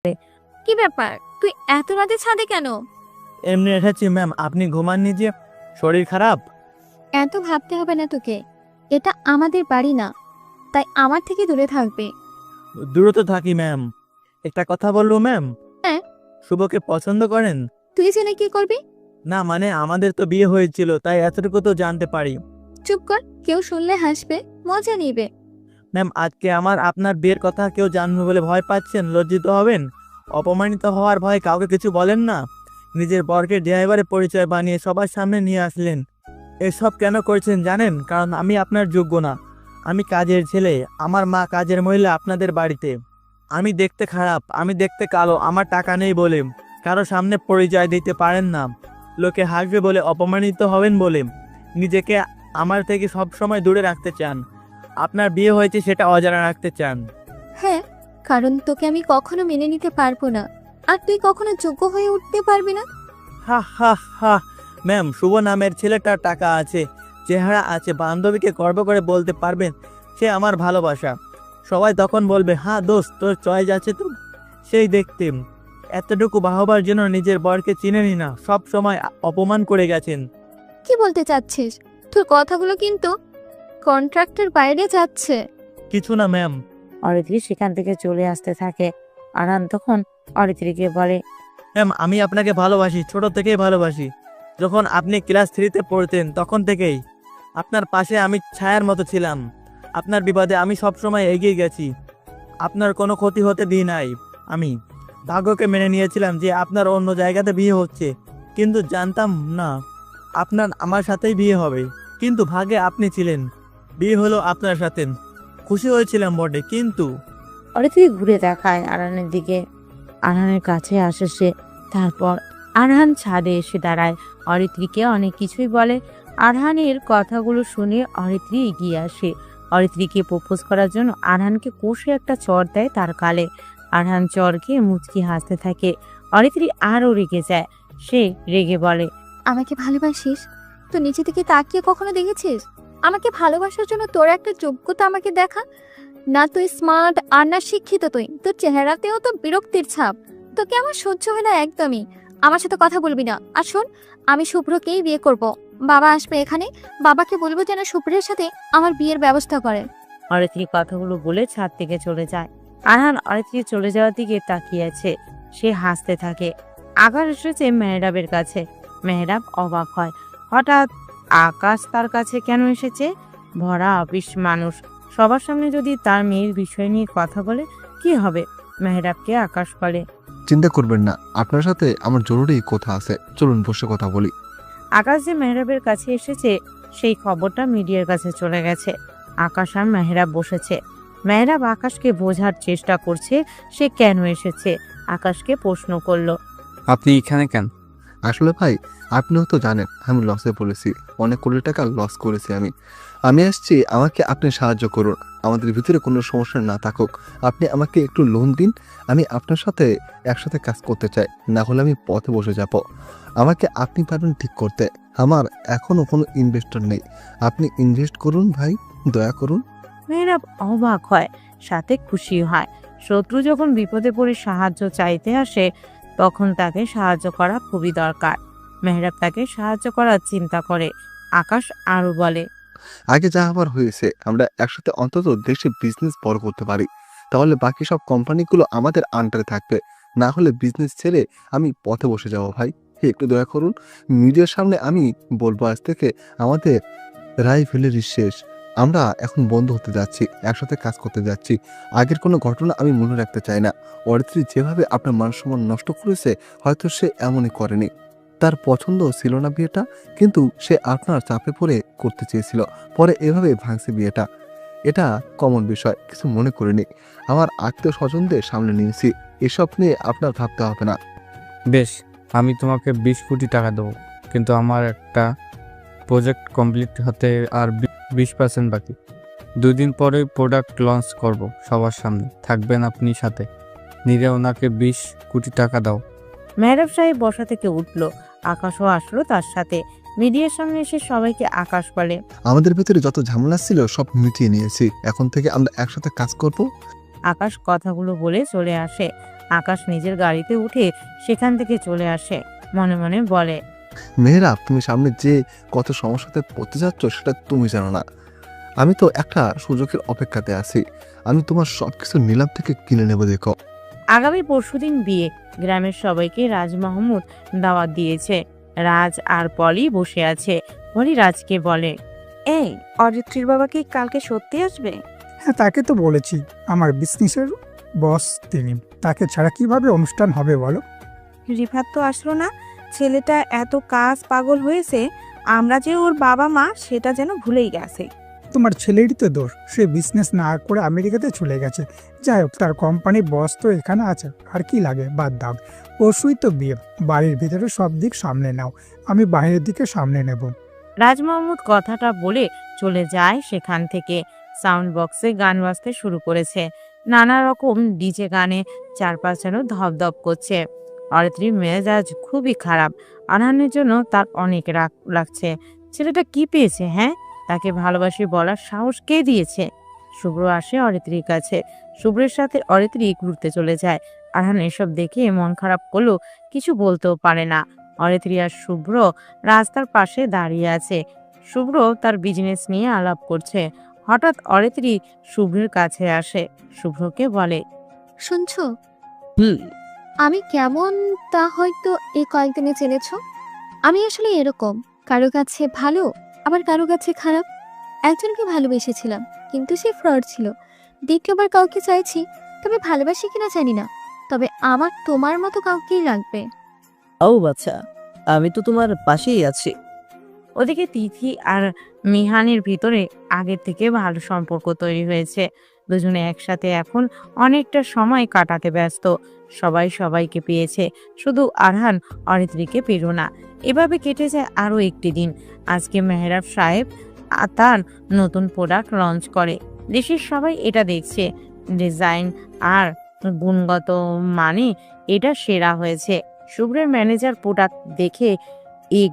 কি ব্যাপার, তুই এত রাতে ছাদে কেন? এমনি এসেছি ম্যাম। আপনি ঘুমাননি যে? শরীর খারাপ? এত ভাবতে হবে না তোকে, এটা আমাদের বাড়ি না, তাই আমার থেকে দূরে থাকবে। দূরে তো থাকি ম্যাম। একটা কথা বলবো ম্যাম? হ্যাঁ। শুভকে পছন্দ করেন? তুই জেনে কি করবি? না মানে আমাদের তো বিয়ে হয়েছিল, তাই এতটুকু তো জানতে পারি। চুপ কর, কেউ শুনলে হাসবে, মজা নিবে। ম্যাম আজকে আপনার বিয়ের কথা কেউ জানবে বলে ভয় পাচ্ছেন? লজ্জিত হবেন? অপমানিত হওয়ার ভয়ে কাউকে কিছু বলেন না? নিজের বরকে ড্রাইভারে পরিচয় বানিয়ে সবার সামনে নিয়ে আসলেন। এসব কেন করছেন জানেন? কারণ আমি আপনার যোগ্য না। আমি কাজের ছেলে, আমার মা কাজের মহিলা আপনাদের বাড়িতে। আমি দেখতে খারাপ, আমি দেখতে কালো, আমার টাকা নেই বলে কারো সামনে পরিচয় দিতে পারেন না। লোকে হাসবে বলে, অপমানিত হবেন বলে নিজেকে আমার থেকে সব সময় দূরে রাখতে চান। আপনার বিয়ে হয়েছে সেটা অজানা রাখতে চান। হ্যাঁ, কারণ তোকে আমি কখনো মেনে নিতে পারবো না, আর তুই কখনো যোগ্য হয়ে উঠতে পারবি না। হা হা হা। ম্যাম শুভ নামের ছেলেটার টাকা আছে, চেহারা আছে, বান্ধবীকে গর্ব করে বলতে পারবেন সে আমার ভালোবাসা। সবাই তখন বলবে, হ্যাঁ দোস্ত তোর চয়েস আছে তো। সেই দেখতেন এতটুকু বাহবার জন্য নিজের বরকে চিনেনি না, সব সময় অপমান করে গেছেন। কি বলতে চাচ্ছিস? তোর কথাগুলো কিন্তু কন্ট্রাক্টের বাইরে যাচ্ছে। কিছু না ম্যাম। অরিত্রী সেখান থেকে চলে আসতে থাকে। আরহান তখন অরিত্রীকে বলে, ম্যাম আমি আপনাকে ভালোবাসি, ছোট থেকেই ভালোবাসি। যখন আপনি ক্লাস 3-তে পড়তেন তখন থেকেই আপনার পাশে আমি ছায়ার মতো ছিলাম। আপনার বিপদে আমি সবসময় এগিয়ে গেছি, আপনার কোনো ক্ষতি হতে দিই নাই। আমি ভাগ্যকে মেনে নিয়েছিলাম যে আপনার অন্য জায়গাতে বিয়ে হচ্ছে, কিন্তু জানতাম না আপনার আমার সাথেই বিয়ে হবে। কিন্তু ভাগ্যে আপনি ছিলেন, বিয়ে হলো আপনার সাথে। খুশি হয়েছিলাম বটে, কিন্তু অরিত্রী ঘুরে তাকায় আরহানের দিকে। আরহানের কাছে আসে সে। তারপর আরহান ছাদে এসে দাঁড়ায়। অরিত্রীকে অনেক কিছুই বলে। আরহানের কথাগুলো শুনে অরিত্রী এগিয়ে আসে। অরিত্রীকে প্রপোজ করার জন্য আরহানকে কষে একটা চড় দেয় তার গালে। আরহান চড় খেয়ে মুচকি হাসতে থাকে। অরিত্রী আরও রেগে যায়। সে রেগে বলে, আমাকে ভালোবাসিস? তো নিচে থেকে তাকিয়ে কখনো দেখেছিস? আমাকে ভালোবাসার জন্য তোর একটা যোগ্যতা আমাকে দেখা। না তুই স্মার্ট, আর না শিক্ষিত। তুই তোর চেহারাতেও তো বিরক্তির ছাপ। তোকে আমার সহ্য হয় না একদমই। আমার সাথে কথা বলবি না। আর শোন, আমি শুভ্রকেই বিয়ে করব। বাবা আসবে এখানে, বাবাকে বলবো যেন শুভ্রের সাথে আমার বিয়ের ব্যবস্থা করে। অরিত্রী কথাগুলো বলে ছাদ থেকে চলে যায়। আরহান অরিত্রী চলে যাওয়ার দিকে তাকিয়ে আছে। সে হাসতে থাকে। আকাশ এসেছে মেহরাবের কাছে। মেহরাব অবাক হয়। হঠাৎ আকাশ তার কাছে কেন এসেছে? ভরা অফিস মানুষ, সবার সামনে যদি তার মেয়ের বিষয় নিয়ে কথা বলে কি হবে? মেহরাবকে আকাশ বলে, চিন্তা করবেন না, আপনার সাথে আমার জরুরি কথা আছে, চলুন বসে কথা বলি। আকাশ যে মেহরাবের কাছে এসেছে সেই খবরটা মিডিয়ার কাছে চলে গেছে। আকাশ আর মেহরাব বসেছে। মেহরাব আকাশকে বোঝার চেষ্টা করছে সে কেন এসেছে। আকাশকে প্রশ্ন করলো, আপনি এখানে কেন? আসলে ভাই, আপনিও তো জানেন আমি লসে পড়েছি, অনেক কোটি টাকা লস করেছি আমি আসছি, আমাকে আপনি সাহায্য করুন। আমাদের ভিতরে কোনো সমস্যা না থাকুক, আপনি আমাকে একটু লোন দিন। আমি আপনার সাথে একসাথে কাজ করতে চাই, না হলে আমি পথে বসে যাব। আমাকে আপনি পারবেন ঠিক করতে। আমার এখনো কোনো ইনভেস্টর নেই, আপনি ইনভেস্ট করুন ভাই, দয়া করুন। মেহরাব অবাক হয়, সাথে খুশি হয়। শত্রু যখন বিপদে পড়ে সাহায্য চাইতে আসে তখন তাকে সাহায্য করা খুবই দরকার। মেহরাব তাকে সাহায্য করার চিন্তা করে। আকাশ আরো বলে, আগে যা আবার হয়েছে, আমরা একসাথে অন্তত দেশে বিজনেস বড় করতে পারি, তাহলে বাকি সব কোম্পানিগুলো আমাদের আন্ডারে থাকবে। না হলে বিজনেস ছেড়ে আমি পথে বসে যাব ভাই, একটু দয়া করুন। মিডিয়ার সামনে আমি বলবো আজ থেকে আমাদের রাইভেলেরি শেষ, আমরা এখন বন্ধু হতে যাচ্ছি, একসাথে কাজ করতে যাচ্ছি। আগের কোনো ঘটনা আমি মনে রাখতে চাই না। অরিত্রী যেভাবে আপনার মান সম্মান নষ্ট করেছে, হয়তো সে এমনই করেনি, তার পছন্দ ছিল না বিয়েটা, কিন্তু সে আপনার চাপে পড়ে করতে চেয়েছিল, পরে এভাবে ভাঙছে বিয়েটা। এটা কমন বিষয়, কিছু মনে করিনি। আমার আত্মীয় স্বজনদের সামনে নিয়েছি, এসব নিয়ে আপনার ভাবতে হবে না। বেশ, আমি তোমাকে 20 কোটি টাকা দেবো, কিন্তু আমার একটা প্রজেক্ট কমপ্লিট হতে আর 20% বাকি। 2 দিন পরে প্রোডাক্ট লঞ্চ করব, সবার সামনে থাকবেন আপনি সাথে। নিরে ওনাকে 20 কোটি টাকা দাও। মেহরাব সাহেব বসা থেকে উঠল। আকাশও আসলো তার সাথে। মিডিয়ার সামনে এসে সবাইকে আকাশ বলে, আমাদের ভেতরে যত ঝামেলা ছিল সব মিটিয়ে নিয়েছি, এখন থেকে আমরা একসাথে কাজ করব। আকাশ কথাগুলো বলে চলে আসে। আকাশ নিজের গাড়িতে উঠে সেখান থেকে চলে আসে, মনে মনে বলে, মেহেরাব, তুমি সামনে যে কত সমস্যাতে পড়তে যাচ্ছ সেটা তুমি জানো না। আমি তো একটা সুযোগের অপেক্ষাতে আছি। আমি তোমার সবকিছু নিলাম থেকে কিনে নেবো, দেখো। আগামী পরশুদিন বিয়ে। গ্রামের সবাইকে রাজ মাহমুদ দাওয়াত দিয়েছে। রাজ আর পলি বসে আছে। পলি রাজকে বলে, এই অরিত্রীর বাবা কি কালকে সত্যি আসবে? হ্যাঁ, তাকে তো বলেছি, আমার বিজনেসের বস তিনি, তাকে ছাড়া কিভাবে অনুষ্ঠান হবে বলো? রিফাত তো আসলো না। ছেলেটা এত কাজ পাগল হয়েছে, আমরা যে ওর বাবা মা সেটা যেন ভুলেই গেছে। তোমার ছেলেরই তো দোষ, সে বিজনেস না করে আমেরিকাতে চলে গেছে। যাই হোক, তার কোম্পানি বস তো এখানে আছে, আর কি লাগে, বাদ দাও। পরশুই তো বিয়ে, বাড়ির ভিতরে সব দিক সামনে নাও, আমি বাইরের দিকে সামনে নেব। রাজ মাহমুদ কথাটা বলে চলে যায় সেখান থেকে। সাউন্ড বক্সে গান বাজতে শুরু করেছে। নানা রকম ডিজে গানে চারপাশ যেন ধপধপ করছে। অরিত্রীর মেজাজ খুবই খারাপ। আনহানের জন্য তার অনেক রাগ লাগছে। ছেলেটা কি পেয়েছে? হ্যাঁ, তাকে ভালোবাসি বলার সাহস কে দিয়েছে? শুভ্র আসে অরিত্রীর কাছে। শুভ্রের সাথে অরিত্রী ঘুরতে চলে যায়। আনহান এসব দেখে মন খারাপ করলেও কিছু বলতেও পারে না। অরিত্রী আর শুভ্র রাস্তার পাশে দাঁড়িয়ে আছে। শুভ্র তার বিজনেস নিয়ে আলাপ করছে। হঠাৎ অরিত্রী শুভ্রের কাছে আসে। শুভ্রকে বলে, শুনছো? আমি কেমন তা হয়তো এই কয়েকদিনে জেনেছ। আমি আসলে এরকম, কারো কাছে ভালো আবার কারো কাছে খারাপ। একজনকে ভালোবেসেছিলাম, কিন্তু সে ফ্রড ছিল। দ্বিতীয়বার কাউকে চাইছি, তবে ভালোবাসি কিনা জানি না। তবে আমার তোমার মতো কাউকেই লাগবে। ও বাচ্চা, আমি তো তোমার পাশেই আছি। ওদিকে তিথি আর মিহানের ভিতরে আগের থেকে ভালো সম্পর্ক তৈরি হয়েছে। দুজনে একসাথে এখন অনেকটা সময় কাটাতে ব্যস্ত। সবাই সবাইকে পেয়েছে, শুধু আরহান অরিত্রীকে পেল না। এভাবে কেটে যায় আরও একটি দিন। আজকে মেহরাব সাহেব তার নতুন প্রোডাক্ট লঞ্চ করে। দেশের সবাই এটা দেখছে। ডিজাইন আর গুণগত মানে এটা সেরা হয়েছে। শুভ্রের ম্যানেজার প্রোডাক্ট দেখে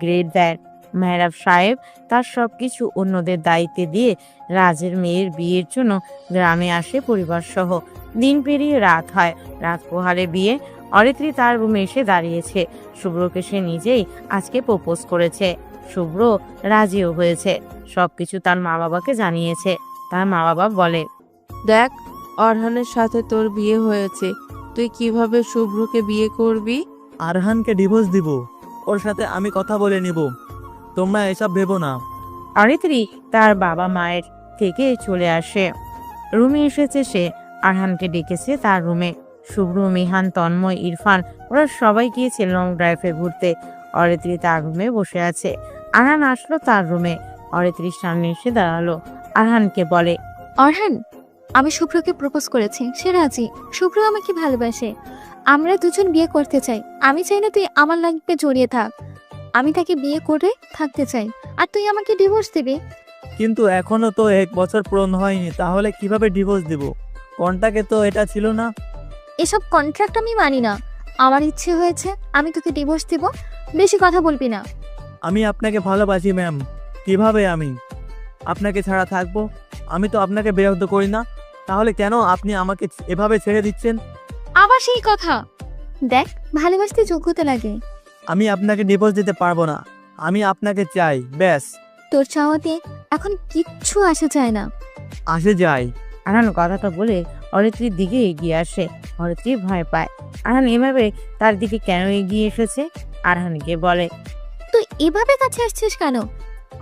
গ্রেড দেয়। মেহরাব সাহেব তার সবকিছু অন্যদের দায়িত্বে দিয়ে রাজের মেয়ের বিয়ের জন্য গ্রামে আসে পরিবার সহ। দিন পেরিয়ে রাত হয়। রাত পোহালে বিয়ে। অরিত্রী তার রুমে এসে দাঁড়িয়েছে। শুভ্রকে সে নিজেই আজকে প্রপোজ করেছে। শুভ্র রাজিও হয়েছে। সবকিছু তার মা বাবাকে জানিয়েছে। তার মা বাবা বলে, দেখ, অরহানের সাথে তোর বিয়ে হয়েছে, তুই কিভাবে শুভ্রকে বিয়ে করবি? আরহানকে ডিভোর্স দিব, ওর সাথে আমি কথা বলে নিব। তোমরা এসব ভেবো না। অরিত্রী তার বাবা মায়ের থেকে চলে আসে। রুমে এসেছে সে। আরহানকে ডেকেছে তার রুমে। শুভ্র, মিহান, তন্ময়, ইরফান ওরা সবাই গিয়েছে লং ড্রাইভে ঘুরতে। অরিত্রী তার রুমে বসে আছে। আরহান আসলো তার রুমে। অরিত্রীর সামনে এসে দাঁড়ালো। আরহানকে বলে, অরহান, আমি শুভ্রকে প্রপোজ করেছি, সে রাজি। শুভ্র আমাকে ভালোবাসে, আমরা দুজন বিয়ে করতে চাই। আমি চাই না তুই আমার লাগবে জড়িয়ে থাক। আমি তাকে বিয়ে করে থাকতে চাই, আর তুই আমাকে ডিভোর্স দিবি। কিন্তু এখনো তো 1 বছর পূরণ হয়নি, তাহলে কিভাবে ডিভোর্স দিব? কন্ট্রাক্টে তো এটা ছিল না। এসব কন্ট্রাক্ট আমি মানি না। আমার ইচ্ছে হয়েছে, আমি তোকে ডিভোর্স দিব। বেশি কথা বলবি না। আমি আপনাকে ভালোবাসি ম্যাম, কিভাবে আমি আপনাকে ছাড়া থাকবো? আমি তো আপনাকে বিরক্ত করি না, তাহলে কেন আপনি আমাকে এভাবে ছেড়ে দিচ্ছেন? আবার সেই কথা। দেখ, ভালোবাসতে যোগ্যতা লাগে। আমি আপনাকে ডিভোর্স দিতে পারবো না, আমি আপনাকে চাই, ব্যাস। তোর চাওয়াতে এখন কিচ্ছু আসা যায় না। আসে যাই। আরহান কথাটা বলে অরিত্রীর দিকে এগিয়ে আসে। অরিত্রী ভয় পায়। আরহান এভাবে তার দিকে কেন এগিয়ে এসেছে? আরহানকে বলে, তুই এভাবে কাছে আসছিস কেন?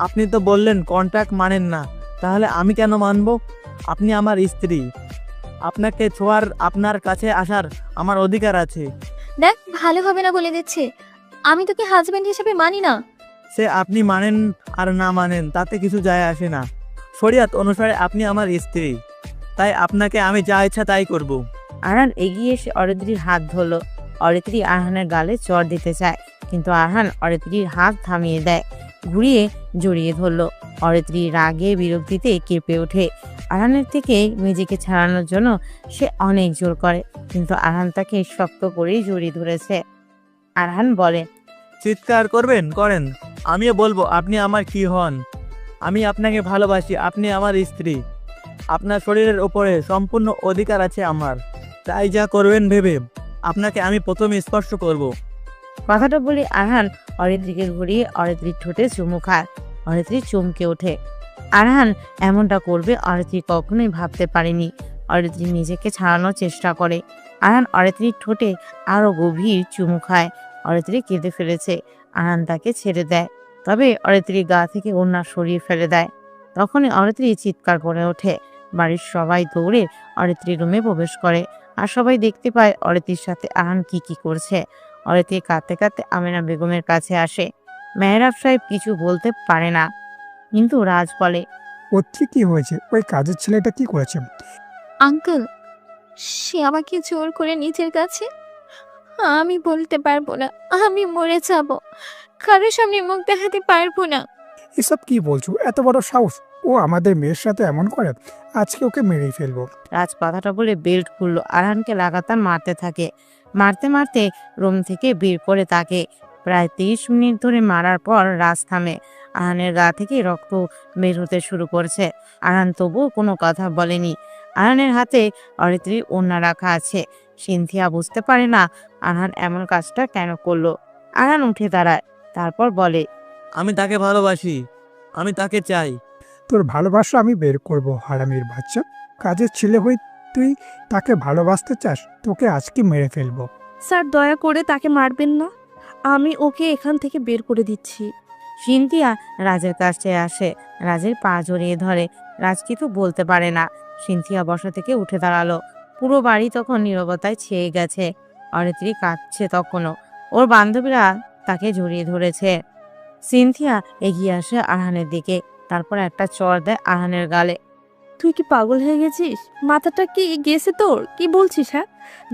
আপনি তো বললেন কন্ট্রাক্ট মানেন না, তাহলে আমি কেন মানবো? আপনি আমার স্ত্রী, আপনাকে ছোঁয়ার, আপনার কাছে আসার আমার অধিকার আছে। দেখ, ভালো হবে না বলে দিচ্ছে। আমি তোকে হাজবেন্ড হিসেবে মানি না। সে আপনি মানেন আর না মানেন তাতে কিছু যায় আসে না। শরিয়ত অনুসারে আপনি আমার স্ত্রী, তাই আপনাকে আমি যা ইচ্ছা তাই করব। আরহান এগিয়ে এসে অরিত্রীর হাত ধরল। অরিত্রী আরহানের গালে চড় দিতে চায়, কিন্তু আরহান অরিত্রীর হাত থামিয়ে দেয়, ঘুরিয়ে জড়িয়ে ধরল। অরিত্রী রাগে বিরক্তিতে কেঁপে ওঠে। আরহানের থেকে নিজেকে ছাড়ানোর জন্য সে অনেক জোর করে, কিন্তু আরহান তাকে শক্ত করেই জড়িয়ে ধরেছে। আরহান বলে, চিৎকার করবেন করেন, আমিও বলবো আপনি আমার কি হন। আমি আপনাকে ভালোবাসি, আপনি আমার স্ত্রী। আপনার শরীরের ওপরে সম্পূর্ণ অধিকার আছে আমার, তাই যা করবেন ভেবে আপনাকে আমি প্রথমে স্পর্শ করব। কথাটা বলে আরহান অরিত্রীকে ঘুরিয়ে অরিত্রীর ঠোঁটে চুমু খায়। অরিত্রী চমকে ওঠে। আরহান এমনটা করবে অরিত্রী কখনোই ভাবতে পারেনি। অরিত্রী নিজেকে ছাড়ানোর চেষ্টা করে। আরহান অরিত্রীর ঠোঁটে আরো গভীর চুমু খায়। অরিত্রী কেঁদে ফেলেছে। আরহান তাকে ছেড়ে দেয়, তবে অরিত্রী গা থেকে ওড়না সরিয়ে ফেলে দেয়। তখনই অরিত্রী চিৎকার করে ওঠে। বাড়ির সবাই দৌড়ে অরিত্রীর রুমে প্রবেশ করে, আর সবাই দেখতে পায় অরিত্রীর সাথে আরহান কি করছে। অরিত্রী কাঁদতে কাঁদতে আমেনা বেগমের কাছে আসে। মেহরাব সাহেব কিছু বলতে পারে না, কিন্তু রাজ বলে, ওর কি হয়েছে? ওই কাজের ছেলেটা কি করেছে? আঙ্কেল, সে আমাকে জোর করে নিজের কাছে। আমি বলতে পারবো না, আমি মরে যাব, কারোর সামনে মুখ দেখাতে পারবো না। এসব কি বলছো? এত বড় সাহস! ও আমাদের মেয়ের সাথে এমন করে? আজকে ওকে মেরেই ফেলবো। রাজ কথাটা বলে বেল্ট খুললো, আরহানকে লাগাতার মারতে থাকে। মারতে মারতে রুম থেকে বের করে তাকে। প্রায় 30 মিনিট ধরে মারার পর রাজ থামে। আরহানের গা থেকে রক্ত বের হতে শুরু করছে। আরহান তবুও কোনো কথা বলেনি। আরহানের হাতে অরিত্রীর ওড়না রাখা আছে। সিনথিয়া বুঝতে পারে না আরহান এমন কাজটা কেন করলো। আরহান উঠে দাঁড়ায়, তারপর বলে, আমি তাকে ভালোবাসি, আমি তাকে চাই। তোর ভালোবাসা আমি বের করব, হারামির বাচ্চা। কাজের ছেলে হয়ে তুই তাকে ভালোবাসতে চাস? তোকে আজকে মেরে ফেলবো। স্যার, দয়া করে তাকে মারবেন না, আমি ওকে এখান থেকে বের করে দিচ্ছি। সিনথিয়া রাজের কাছে আসে, রাজের পা জড়িয়ে ধরে। রাজ কিছু বলতে পারে না। সিনথিয়া বসা থেকে উঠে দাঁড়ালো। পুরো বাড়ি তখন নীরবতায় ছেয়ে গেছে। অরিত্রী কাঁদছে তখনও। ওর বান্ধবীরা তাকে জড়িয়ে ধরেছে। সিনথিয়া এগিয়ে আসে আরহানের দিকে, তারপর একটা চড় দেয় আরহানের গালে। তুই কি পাগল হয়ে গেছিস? মাথাটা কি গেছে তোর? কি বলছিস? হ্যাঁ,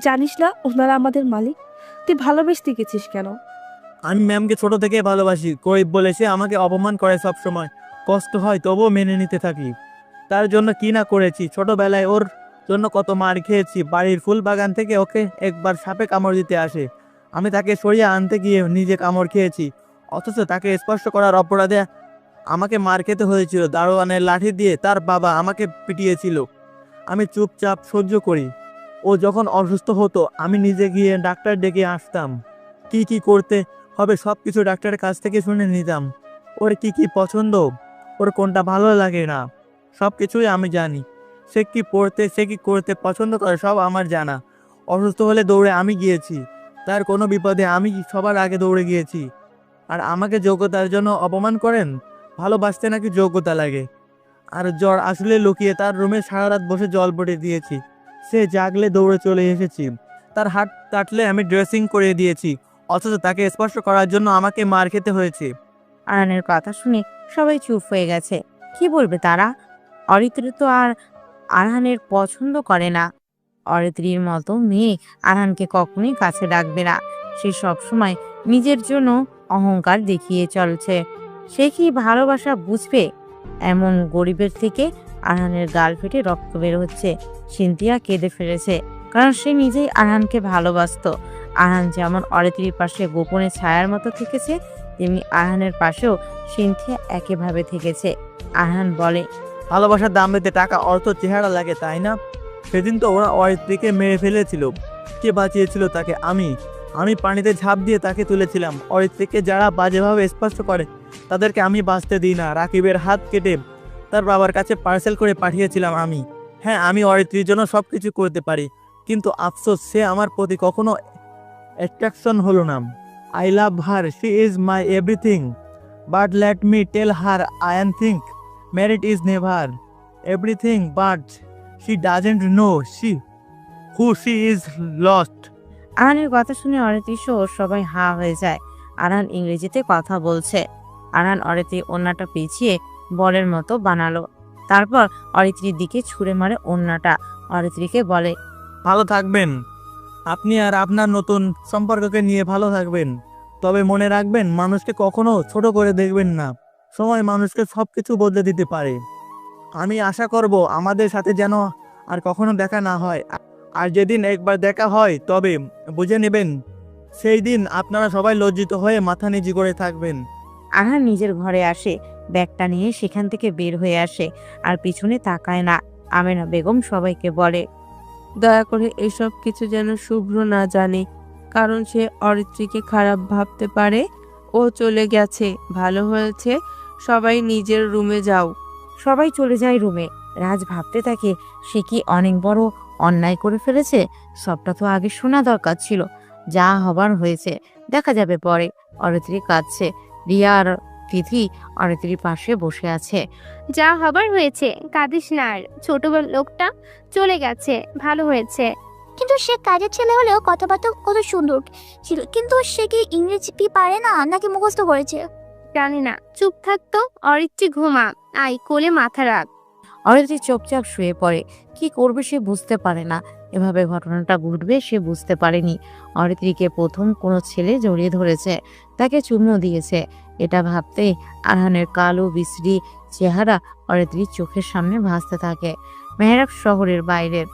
জানিস না ওনারা আমাদের মালিক? তুই ভালোবেসতে গেছিস কেন? আমি ম্যামকে ছোট থেকে ভালোবাসি। গরিব বলে সে আমাকে অপমান করে সব সময়। কষ্ট হয় তবুও মেনে নিতে থাকি। তার জন্য কি না করেছি। ছোটবেলায় ওর জন্য কত মার খেয়েছি। বাড়ির ফুল বাগান থেকে ওকে একবার সাপে কামড় দিতে আসে। আমি তাকে সরিয়ে আনতে গিয়ে নিজে কামড় খেয়েছি। অথচ তাকে স্পর্শ করার অপরাধে আমাকে মার খেতে হয়েছিল। দারোয়ানের লাঠি দিয়ে তার বাবা আমাকে পিটিয়েছিল। আমি চুপচাপ সহ্য করি। ও যখন অসুস্থ হতো আমি নিজে গিয়ে ডাক্তার ডেকে আসতাম। কি করতে হবে সব কিছু ডাক্তারের কাছ থেকে শুনে নিতাম। ওর কি পছন্দ, ওর কোনটা ভালো লাগে না, সব কিছুই আমি জানি। সে কি পড়তে, সে কি করতে পছন্দ করে, সব আমার জানা। অসুস্থ হলে দৌড়ে আমি গিয়েছি। তার কোনো বিপদে আমি সবার আগে দৌড়ে গিয়েছি। আর আমাকে যোগ্যতার জন্য অপমান করেন? ভালোবাসতে নাকি যোগ্যতা লাগে? আর জ্বর আসলে লুকিয়ে তার রুমে সারা রাত বসে জল পটে দিয়েছি। সে জাগলে দৌড়ে চলে এসেছি। তার হাত কাটলে আমি ড্রেসিং করে দিয়েছি। অথচ তাকে স্পর্শ করার জন্য আমাকে মার খেতে হয়েছে। আরহানের কথা শুনে সবাই চুপ হয়ে গেছে। কি বলবে তারা? অরিত্রী তো আর আরহানের পছন্দ করে না। অরিত্রীর মতো মেয়ে আরহানকে কখনোই কাছে ডাকবে না। সে সবসময় নিজের জন্য অহংকার দেখিয়ে চলছে। সে কি ভালোবাসা বুঝবে? এমন গরিবের থেকে আরহানের গাল ফেটে রক্ত বের হচ্ছে। সিনথিয়া কেঁদে ফেলেছে, কারণ সে নিজেই আরহানকে ভালোবাসতো। আরহান যেমন অরিত্রীর পাশে গোপনে ছায়ার মতো থেকেছে, তেমনি আরহানের পাশেও সিনথিয়া একইভাবে থেকেছে। আরহান বলে, ভালোবাসার দাম দিতে টাকা, অর্থ, চেহারা লাগে, তাই না? সেদিন তো ওরা অরিত্রীকে মেরে ফেলেছিল। কে বাঁচিয়েছিল তাকে? আমি পানিতে ঝাঁপ দিয়ে তাকে তুলেছিলাম। অরিত্রীকে যারা বাজেভাবে স্পর্শ করে তাদেরকে আমি বাঁচতে দিই না। রাকিবের হাত কেটে তার বাবার কাছে পার্সেল করে পাঠিয়েছিলাম আমি। হ্যাঁ, আমি অরিত্রীর জন্য সব কিছু করতে পারি, কিন্তু আফসোস সে আমার প্রতি কখনো অ্যাট্রাকশন হলো না। I love her, she is my everything, but let me tell her I am think married is never everything, but she doesn't know who she is lost. আরহানের কথা শুনে অরিত্রী সহ সবাই হা হয়ে যায়। আরহান ইংরেজিতে কথা বলছে। আরহান অরিত্রীর ওড়নাটা পেঁচিয়ে বলের মতো বানালো, তারপর অরিত্রীর দিকে ছুঁড়ে মারে ওড়নাটা। অরিত্রীকে বলে, ভালো থাকবেন আপনি, আর আপনার নতুন সম্পর্ককে নিয়ে ভালো থাকবেন। তবে মনে রাখবেন, মানুষকে কখনো ছোট করে দেখবেন না। সময় মানুষকে সব কিছু বদলে দিতে পারে। আমি আশা করব আমাদের সাথে যেন আর কখনো দেখা না হয়। আর যেদিন একবার দেখা হয় তবে বুঝে নেবেন, সেই দিন আপনারা সবাই লজ্জিত হয়ে মাথা নিচু করে থাকবেন। আরহান নিজের ঘরে আসে, ব্যাগটা নিয়ে সেখান থেকে বের হয়ে আসে, আর পিছনে তাকায় না। আমেনা বেগম সবাইকে বলে, দয়া করে এসব কিছু যেন শুভ্র না জানে, কারণ সে অরিত্রীকে খারাপ ভাবতে পারে। ও চলে গেছে, ভালো হয়েছে। সবাই নিজের রুমে যাও। সবাই চলে যায় রুমে। রাজ ভাবতে থাকে সে কি অনেক বড় অন্যায় করে ফেলেছে। সবটা তো আগে শোনা দরকার ছিল। যা হবার হয়েছে, দেখা যাবে পরে। অরিত্রী কাঁদছে। রিয়া আর তিথি অরিত্রীর পাশে বসে আছে। যা হবার হয়েছে, কাঁদিস না আর। ছোট লোকটা চলে গেছে, ভালো হয়েছে। কিন্তু সে কাজের ছেলে হলেও কথাবার্তা কত সুন্দর ছিল। কিন্তু সে কি ইংরেজি পারে না নাকি মুখস্থ করেছে? জানি না, চুপ থাকতো। অরিত্রী ঘুমা, আই কোলে মাথা রাখ। অরিত্রী চুপচাপ শুয়ে পড়ে। কি করবে সে বুঝতে পারে না। এভাবে ঘটনাটা ঘটবে সে বুঝতে পারেনি। অরিত্রীকে প্রথম কোনো ছেলে জড়িয়ে ধরেছে, তাকে চুমো দিয়েছে। এটা ভাবতে আরহানের কালো বিশ্রী চেহারা অরিত্রীর চোখের সামনে ভাসতে থাকে। মেহরাব শহরের বাইরের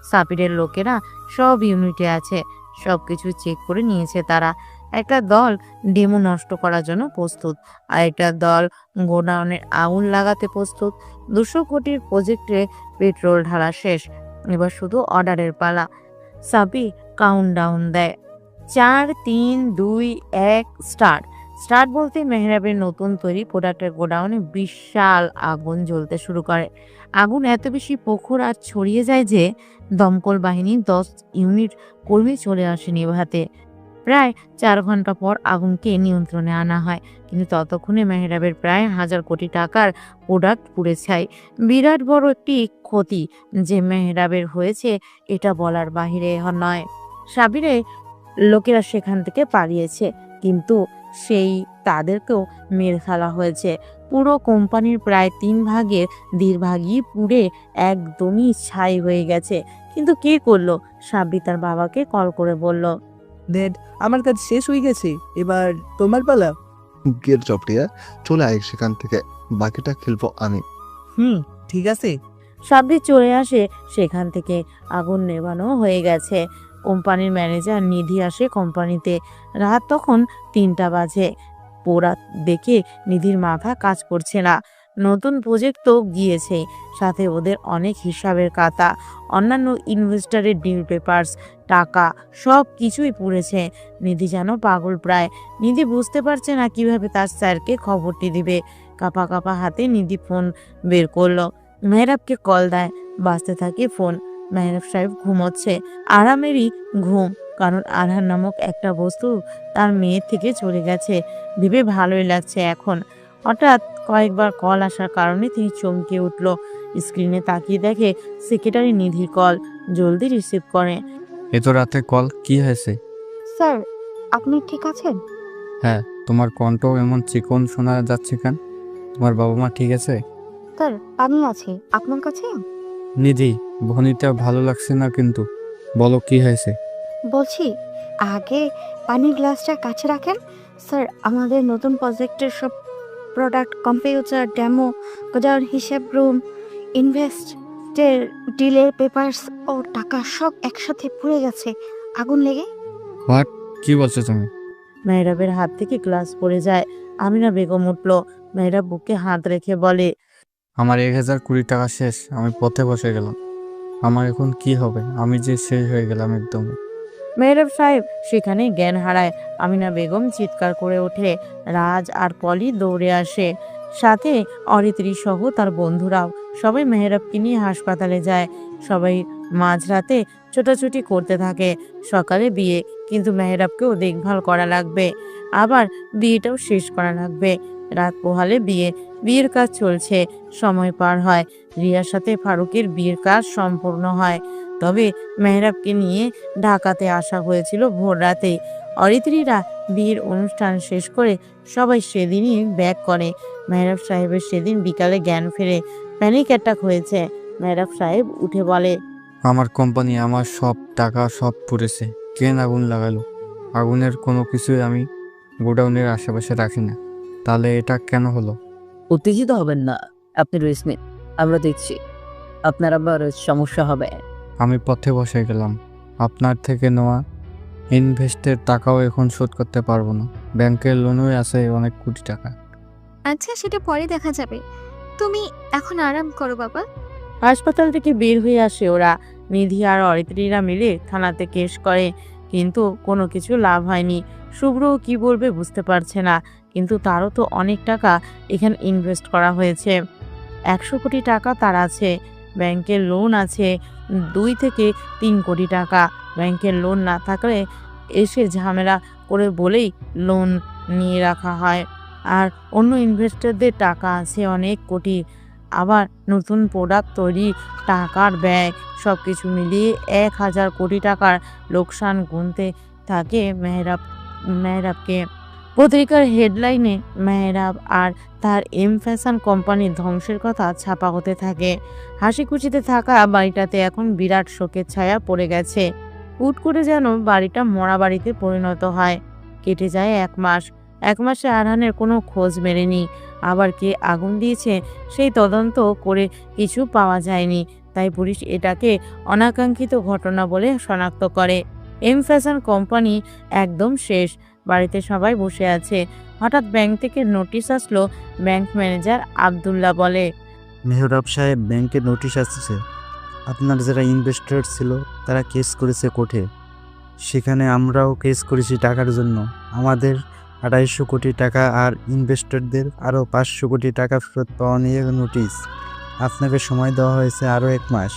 সাপিরের লোকেরা সব ইউনিটে আছে। সবকিছু চেক করে নিয়েছে তারা। একটা দল ডেমো নষ্ট করার জন্য প্রস্তুত, আর একটা দল গোডাউনের আগুন লাগাতে প্রস্তুত। 200 কোটির প্রজেক্টে পেট্রোল ঢালা শেষ, এবার শুধু অর্ডারের পালা। সাবি কাউন্টডাউন দেয়। 4, 3, 2, 1 স্টার্ট। স্টার্ট বলতে মেহরাবের নতুন তৈরি প্রোডাক্টের গোডাউনে বিশাল আগুন জ্বলতে শুরু করে। আগুন এত বেশি প্রখর আর ছড়িয়ে যায় যে দমকল বাহিনীর 10 ইউনিট কর্মী চলে আসে নিভাতে। প্রায় 4 ঘন্টা পর আগুনকে নিয়ন্ত্রণে আনা হয়, কিন্তু ততক্ষণে মেহরাবের প্রায় 1000 কোটি টাকার প্রোডাক্ট পুড়ে ছাই। বিরাট বড় একটি ক্ষতি যে মেহরাবের হয়েছে এটা বলার বাহিরে নয়। সাবিরে লোকেরা সেখান থেকে পালিয়েছে, কিন্তু সেই তাদেরকেও মেরে ফেলা হয়েছে। পুরো কোম্পানির প্রায় 3 ভাগের 2 ভাগই পুড়ে একদমই ছাই হয়ে গেছে। কিন্তু কে করলো? সাব্বি তার বাবাকে কল করে বলল, ড্যাড, আমার কাজ শেষ হয়ে গেছে, এবার তোমার পালা। গেট জপটিয়া, চলে আয় সেখান থেকে, বাকিটা খেলবো আমি। ঠিক আছে। সাব্বি চলে আসে সেখান থেকে। আগুন নেভানো হয়ে গেছে। কোম্পানির ম্যানেজার নিধি আসে কোম্পানিতে। রাত তখন 3টা বাজে। পোড়া দেখে নিধির মাথা কাজ করছে না। নতুন প্রজেক্ট তো গিয়েছে, সাথে ওদের অনেক হিসাবের খাতা, অন্যান্য ইনভেস্টরের ডিল পেপারস, টাকা সব কিছুই পুড়েছে। নিধি যেন পাগল প্রায়। নিধি বুঝতে পারছে না কিভাবে তার স্যারকে খবরটি দিবে। কাঁপা কাঁপা হাতে নিধি ফোন বের করলো। মেহরাবকে কল দেয়। বাজতে থাকে ফোন। মেহরাব সাহেব ঘুমোচ্ছে, আরামেরই ঘুম, কারণ আরহান নামক একটা বস্তু তার মেয়ের থেকে চলে গেছে। ভেবে ভালোই লাগছে এখন। হঠাৎ কয়েকবার কল আসার কারণে তিনি চমকে উঠল। স্ক্রিনে তাকিয়ে দেখে সেক্রেটারি নিধির কল। জলদি রিসিভ করে। এত রাতে কল, কি হয়েছে? স্যার, আপনি ঠিক আছেন? হ্যাঁ, তোমার কণ্ঠ এমন চিকন শোনা যাচ্ছে কেন? তোমার বাবা মা ঠিক আছে? স্যার, আমি আছি আপনার কাছে। নিধি, ভনিটা ভালো লাগছে না কিন্তু, বলো কি হয়েছে? বলছি, আগে পানির গ্লাসটা কাছে রাখেন। স্যার, আমাদের নতুন প্রজেক্টের সব প্রোডাক্ট, কম্পিউটার, ডেমো, গোডাউন, হিসাব রুম, ইনভেস্টের ডিলের পেপারস ও টাকা সব একসাথে পুড়ে গেছে আগুন লেগে। হোয়াট? কি বলছো তুমি? মেহরাবের হাত থেকে গ্লাস পড়ে যায়। আমিনা বেগম উঠল। মেহরাব বুকে হাত রেখে বলে, আমার 1000 কোটি টাকা শেষ, আমি পথে বসে গেলাম। আমার এখন কি হবে? আমি যে শেষ হয়ে গেলাম একদম। মেহরাব সাহেব সেখানে জ্ঞান হারায়। আমিনা বেগম চিৎকার করে ওঠে। রাজ আর পলি দৌড়ে আসে, সাথে অরিত্রী সহ তার বন্ধুরাও। সবাই মেহরাবকে নিয়ে হাসপাতালে যায়। সবাই মাঝরাতে ছোটাছুটি করতে থাকে। সকালে বিয়ে, কিন্তু মেহরাবকেও দেখভাল করা লাগবে, আবার বিয়েটাও শেষ করা লাগবে। রাত পোহালে বিয়ে, বিয়ের কাজ চলছে। সময় পার হয়। রিয়ার সাথে ফারুকের বিয়ের কাজ সম্পূর্ণ হয়। তবে মেহরাবকে নিয়ে ঢাকাতে আসা হয়েছিল ভোর রাতে। অরিত্রীরা বিয়ের অনুষ্ঠান শেষ করে সবাই সেদিনই ব্যাক করে। মেহরাব সাহেবের সেদিন বিকালে জ্ঞান ফেরে। প্যানিক অ্যাটাক হয়েছে। মেহরাব সাহেব উঠে বলে, আমার কোম্পানি, আমার সব টাকা সব পুড়েছে। কেন আগুন লাগালো? আগুনের কোনো কিছুই আমি গোডাউনের আশেপাশে রাখি না, তাহলে এটা কেন হলো? উত্তেজিত হবেন না, আপনি রেস্ট নিন, আমরা দেখছি। আপনার আবার সমস্যা হবে। আমি পথে বসে গেলাম। আপনার থেকে নেওয়া ইনভেস্টের টাকাও এখন শোধ করতে পারবো না। ব্যাংকের লোনও আছে অনেক কোটি টাকা। আচ্ছা, সেটা পরে দেখা যাবে। তুমি এখন আরাম করো বাবা। হাসপাতাল থেকে বের হয়ে আসে ওরা। নিধি আর অরিত্রীরা মিলে থানাতে কেস করে, কিন্তু কোনো কিছু লাভ হয়নি। শুভ্র কি বলবে বুঝতে পারছে না, কিন্তু তারও তো অনেক টাকা এখানে ইনভেস্ট করা হয়েছে। 100 কোটি টাকা তার আছে, ব্যাংকের লোন আছে 2 থেকে 3 কোটি টাকা। ব্যাংকের লোন না থাকলে এসে ঝামেলা করে বলেই লোন নিয়ে রাখা হয়। আর অন্য ইনভেস্টরদের টাকা আছে অনেক কোটি। আবার নতুন প্রোডাক্ট তৈরি, টাকার ব্যয়, সব কিছু মিলিয়ে 1000 কোটি টাকার লোকসান গুনতে থাকে মেহরাবকে। পত্রিকার হেডলাইনে মেহরাব আর তার এম ফ্যাশন কোম্পানির ধ্বংসের কথা ছাপা হতে থাকে। হাসি খুশিতে থাকা বাড়িটাতে এখন বিরাট শোকের ছায়া পড়ে গেছে। হুট করে যেন বাড়িটা মরা বাড়িতে পরিণত হয়। কেটে যায় 1 মাস। 1 মাসে আরহানের কোনো খোঁজ মেলেনি। আবার কে আগুন দিয়েছে সেই তদন্ত করে কিছু পাওয়া যায়নি, তাই পুলিশ এটাকে অনাকাঙ্ক্ষিত ঘটনা বলে শনাক্ত করে। এম ফ্যাশন কোম্পানি একদম শেষ। বাড়িতে সবাই বসে আছে। হঠাৎ ব্যাংক থেকে নোটিশ আসলো। ব্যাংক ম্যানেজার আব্দুল্লাহ বলে, মেহরাব সাহেব, ব্যাংকে নোটিশ আসছে। আপনার যারা ইনভেস্টর ছিল তারা কেস করেছে কোর্টে। সেখানে আমরাও কেস করেছি টাকার জন্য। আমাদের 250 কোটি টাকা আর ইনভেস্টরদের আরও 500 কোটি টাকা ফেরত পাওয়া নিয়ে নোটিশ। আপনাকে সময় দেওয়া হয়েছে আরও 1 মাস।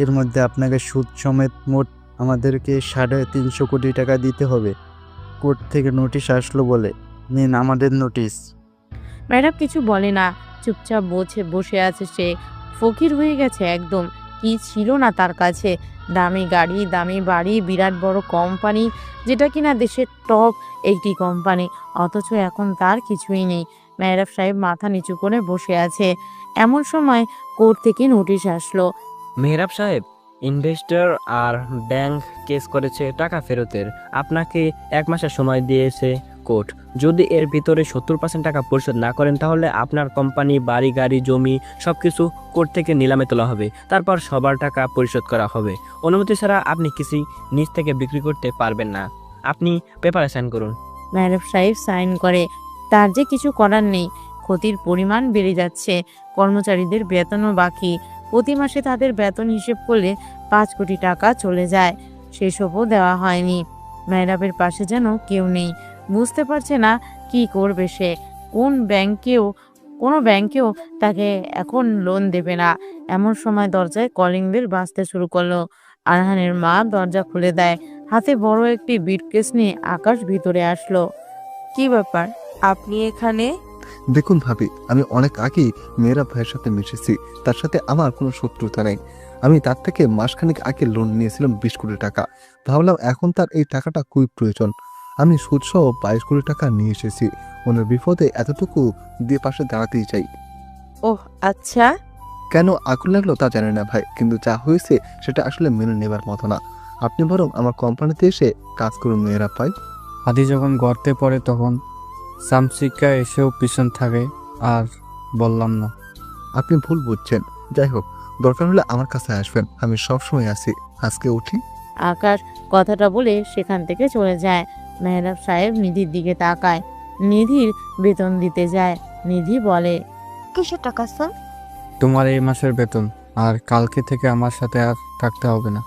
এর মধ্যে আপনাকে সুদ সমেত মোট আমাদেরকে 350 কোটি টাকা দিতে হবে। কোর্ট থেকে নোটিশ আসলো বলে নিন আমাদের নোটিশ। ম্যাডাম কিছু বলে না, চুপচাপ বসে আছে সে। ফকির হয়ে গেছে একদম। কি ছিল না তার কাছে? দামি গাড়ি, দামি বাড়ি, বিরাট বড় কোম্পানি, যেটা কিনা দেশের টপ একটি কোম্পানি, অথচ এখন তার কিছুই নেই। মেহরাব সাহেব মাথা নিচু করে বসে আছে। এমন সময় কোর্ট থেকে নোটিশ আসলো। মেহরাব সাহেব, ইনভেস্টর আর ব্যাংক কেস করেছে টাকা ফেরতের। আপনাকে 1 মাসের সময় দিয়েছে কোর্ট। যদি এর ভিতরে 70% টাকা পরিশোধ না করেন তাহলে আপনার কোম্পানি, বাড়ি, গাড়ি, জমি সবকিছু কোর্ট থেকে নিলামে তোলা হবে। তারপর সবার টাকা পরিশোধ করা হবে। অনুমতি ছাড়া আপনি কিছুই নিজ থেকে বিক্রি করতে পারবেন না। আপনি পেপারে সাইন করুন। মেহরাব সাহেব সাইন করে। তার যে কিছু করার নেই। ক্ষতির পরিমাণ বেড়ে যাচ্ছে। কর্মচারীদের বেতনও বাকি। প্রতি মাসে তাদের বেতন হিসেব করলে 5 কোটি টাকা চলে যায়। সেসবও দেওয়া হয়নি। মেহরাবের পাশে যেন কেউ নেই। বুঝতে পারছে না কি করবে সে। কোনো ব্যাংকেও তাকে এখন লোন দেবে না। এমন সময় দরজায় কলিং বেল বাজতে শুরু করলো। আরহানের মা দরজা খুলে দেয়। হাতে বড় একটি ব্রিফকেস নিয়ে আকাশ ভিতরে আসলো। কি ব্যাপার, আপনি এখানে? দেখুন ভাবি, আমি অনেক আগেই মেয়েরা ভাইয়ের সাথে মিশেছি। তার সাথে আমার কোনো শত্রুতা নেই। আমি তার থেকে মাসখানেক আগে লোন নিয়েছিলাম 20 কোটি টাকা। ভাবলাম এখন তার এই টাকাটা খুবই প্রয়োজন। আমি সুদসহ 22 কোটি টাকা নিয়ে এসেছি। ওনার বিপদে এতটুকু দিয়ে পাশে দাঁড়াতেই চাই। ওহ আচ্ছা। কেন আগুন লাগলো তা জানি না ভাই, কিন্তু যা হয়েছে সেটা আসলে মেনে নেবার মতো না। আপনি বরং আমার কোম্পানিতে এসে কাজ করুন মেয়েরা ভাই। আদি যখন গর্তে পড়ে তখন সামসিকা এসেও পিছন থাকে। আর বললাম না। আপনি ভুল বুঝছেন। যাই হোক, দরকার হলে আমার কাছে আসবেন, আমি সবসময় আছি। আজকে উঠি। আকাশ কথাটা বলে সেখান থেকে চলে যায়। মেহরাব সাহেব নিধির দিকে তাকায়। নিধির বেতন দিতে যায়। নিধি বলে, কিসের টাকা স্যার? তোমার এই মাসের বেতন। আর কালকে থেকে আমার সাথে আর থাকতে হবে না,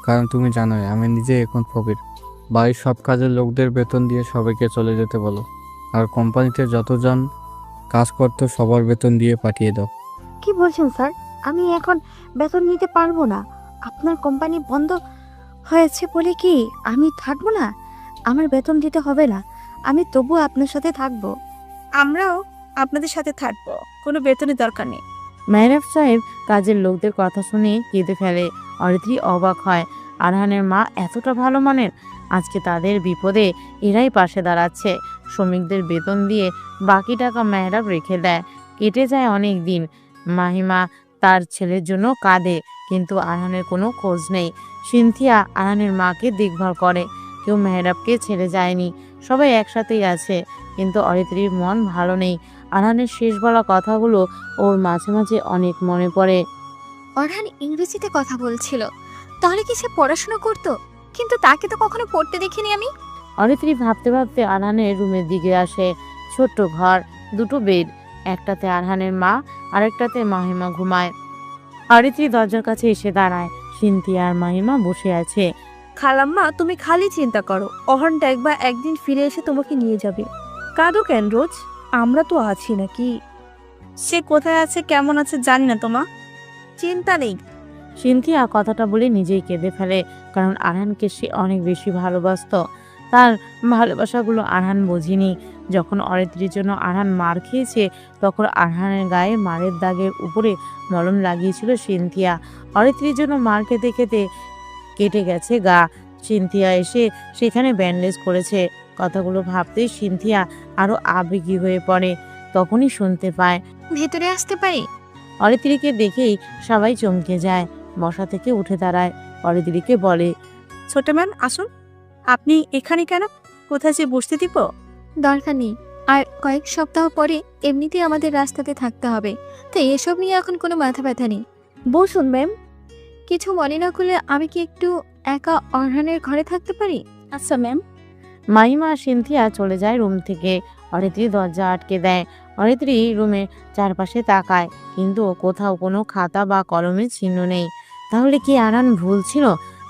কারণ তুমি জানোই আমি নিজে এখন ফকির। বাড়ির সব কাজের লোকদের বেতন দিয়ে সবাইকে চলে যেতে বলো। আর কোম্পানিতে যতজন কাজ করতো সবার বেতন দিয়ে পাঠিয়ে দাও। কি বলছেন স্যার? আমি এখন বেতন নিতে পারবো না। আপনার কোম্পানি বন্ধ হয়েছে বলে কি আমি থাকবো না? আমার বেতন দিতে হবে না, আমি তবু আপনার সাথে থাকবো। আমরাও আপনাদের সাথে থাকবো, কোনো বেতনের দরকার নেই। মেহরাব সাহেব কাজের লোকদের কথা শুনে কেঁদে ফেলে। অরিত্রী অবাক হয়। আরহানের মা এতটা ভালো মানের। আজকে তাদের বিপদে এরাই পাশে দাঁড়াচ্ছে। শ্রমিকদের বেতন দিয়ে বাকি টাকা মেহরাব রেখে দেয়। কেটে যায় অনেক দিন। মাহিমা তার ছেলের জন্য কাঁদে, কিন্তু আরহানের কোনো খোঁজ নেই। সিনথিয়া আরহানের মাকে দেখভাল করে। কেউ মেহরাবকে ছেড়ে যায়নি। সবাই একসাথেই আছে, কিন্তু অরিত্রীর মন ভালো নেই। আরহানের শেষ বলা কথাগুলো ওর মাঝে মাঝে অনেক মনে পড়ে। অরহান ইংরেজিতে কথা বলছিল, তাহলে কি সে পড়াশোনা করতো? কিন্তু তাকে তো কখনো পড়তে দেখিনি আমি। অরিত্রী ভাবতে ভাবতে আরহানের রুমের দিকে আসে। ছোট্ট ঘর, 2টো বেড, একটাতে আরহানের মা, আরেকটাতে মাহিমা ঘুমায়। অরিত্রী দরজার কাছে এসে দাঁড়ায়। সিনথিয়া আর মাহিমা বসে আছে। খালাম্মা তুমি খালি চিন্তা করো, অহন দেখবা একদিন ফিরে এসে তোমাকে নিয়ে যাবে। কাঁদো কেন রোজ? আমরা তো আছি নাকি? সে কোথায় আছে কেমন আছে জানি না তোমা, চিন্তা নেই। সিনথিয়া কথাটা বলে নিজেই কেঁদে ফেলে, কারণ আরহানকে সে অনেক বেশি ভালোবাসতো। তার ভালোবাসাগুলো আরহান বোঝেনি। যখন অরিত্রির জন্য আরহান মার খেয়েছে, তখন আরহানের গায়ে মারের দাগের উপরে মলম লাগিয়েছিল সিনথিয়া। অরিত্রির জন্য মার খেতে খেতে কেটে গেছে গা। সিনথিয়া এসে সেখানে ব্যান্ডেজ করেছে। কথাগুলো ভাবতেই সিনথিয়া আরো আবেগী হয়ে পড়ে। তখনই শুনতে পায়, ভেতরে আসতে পারি? অরিত্রিকে দেখেই সবাই চমকে যায়, বসা থেকে উঠে দাঁড়ায়। অরিত্রিকে বলে, ছোট ম্যাম আসুন। আপনি এখানে কেন? কোথায় যে বসতে দিব? দরকার নেই, আর কয়েক সপ্তাহ পরে এমনিতেই আমাদের রাস্তাতে থাকতে হবে, তাই এসব নিয়ে এখন কোনো মাথা ব্যথা নেই। বসুন ম্যাম। কিছু মনে না করলে আমি কি একটু একা অরহানের ঘরে থাকতে পারি? আচ্ছা ম্যাম। মাহিমা আর সিনথিয়া চলে যায় রুম থেকে। অরিত্রি দরজা আটকে দেয়। অরিত্রি রুমে চারপাশে তাকায়, কিন্তু কোথাও কোনো খাতা বা কলমের চিহ্ন নেই। তাহলে কি আরহান ভুল ছিল?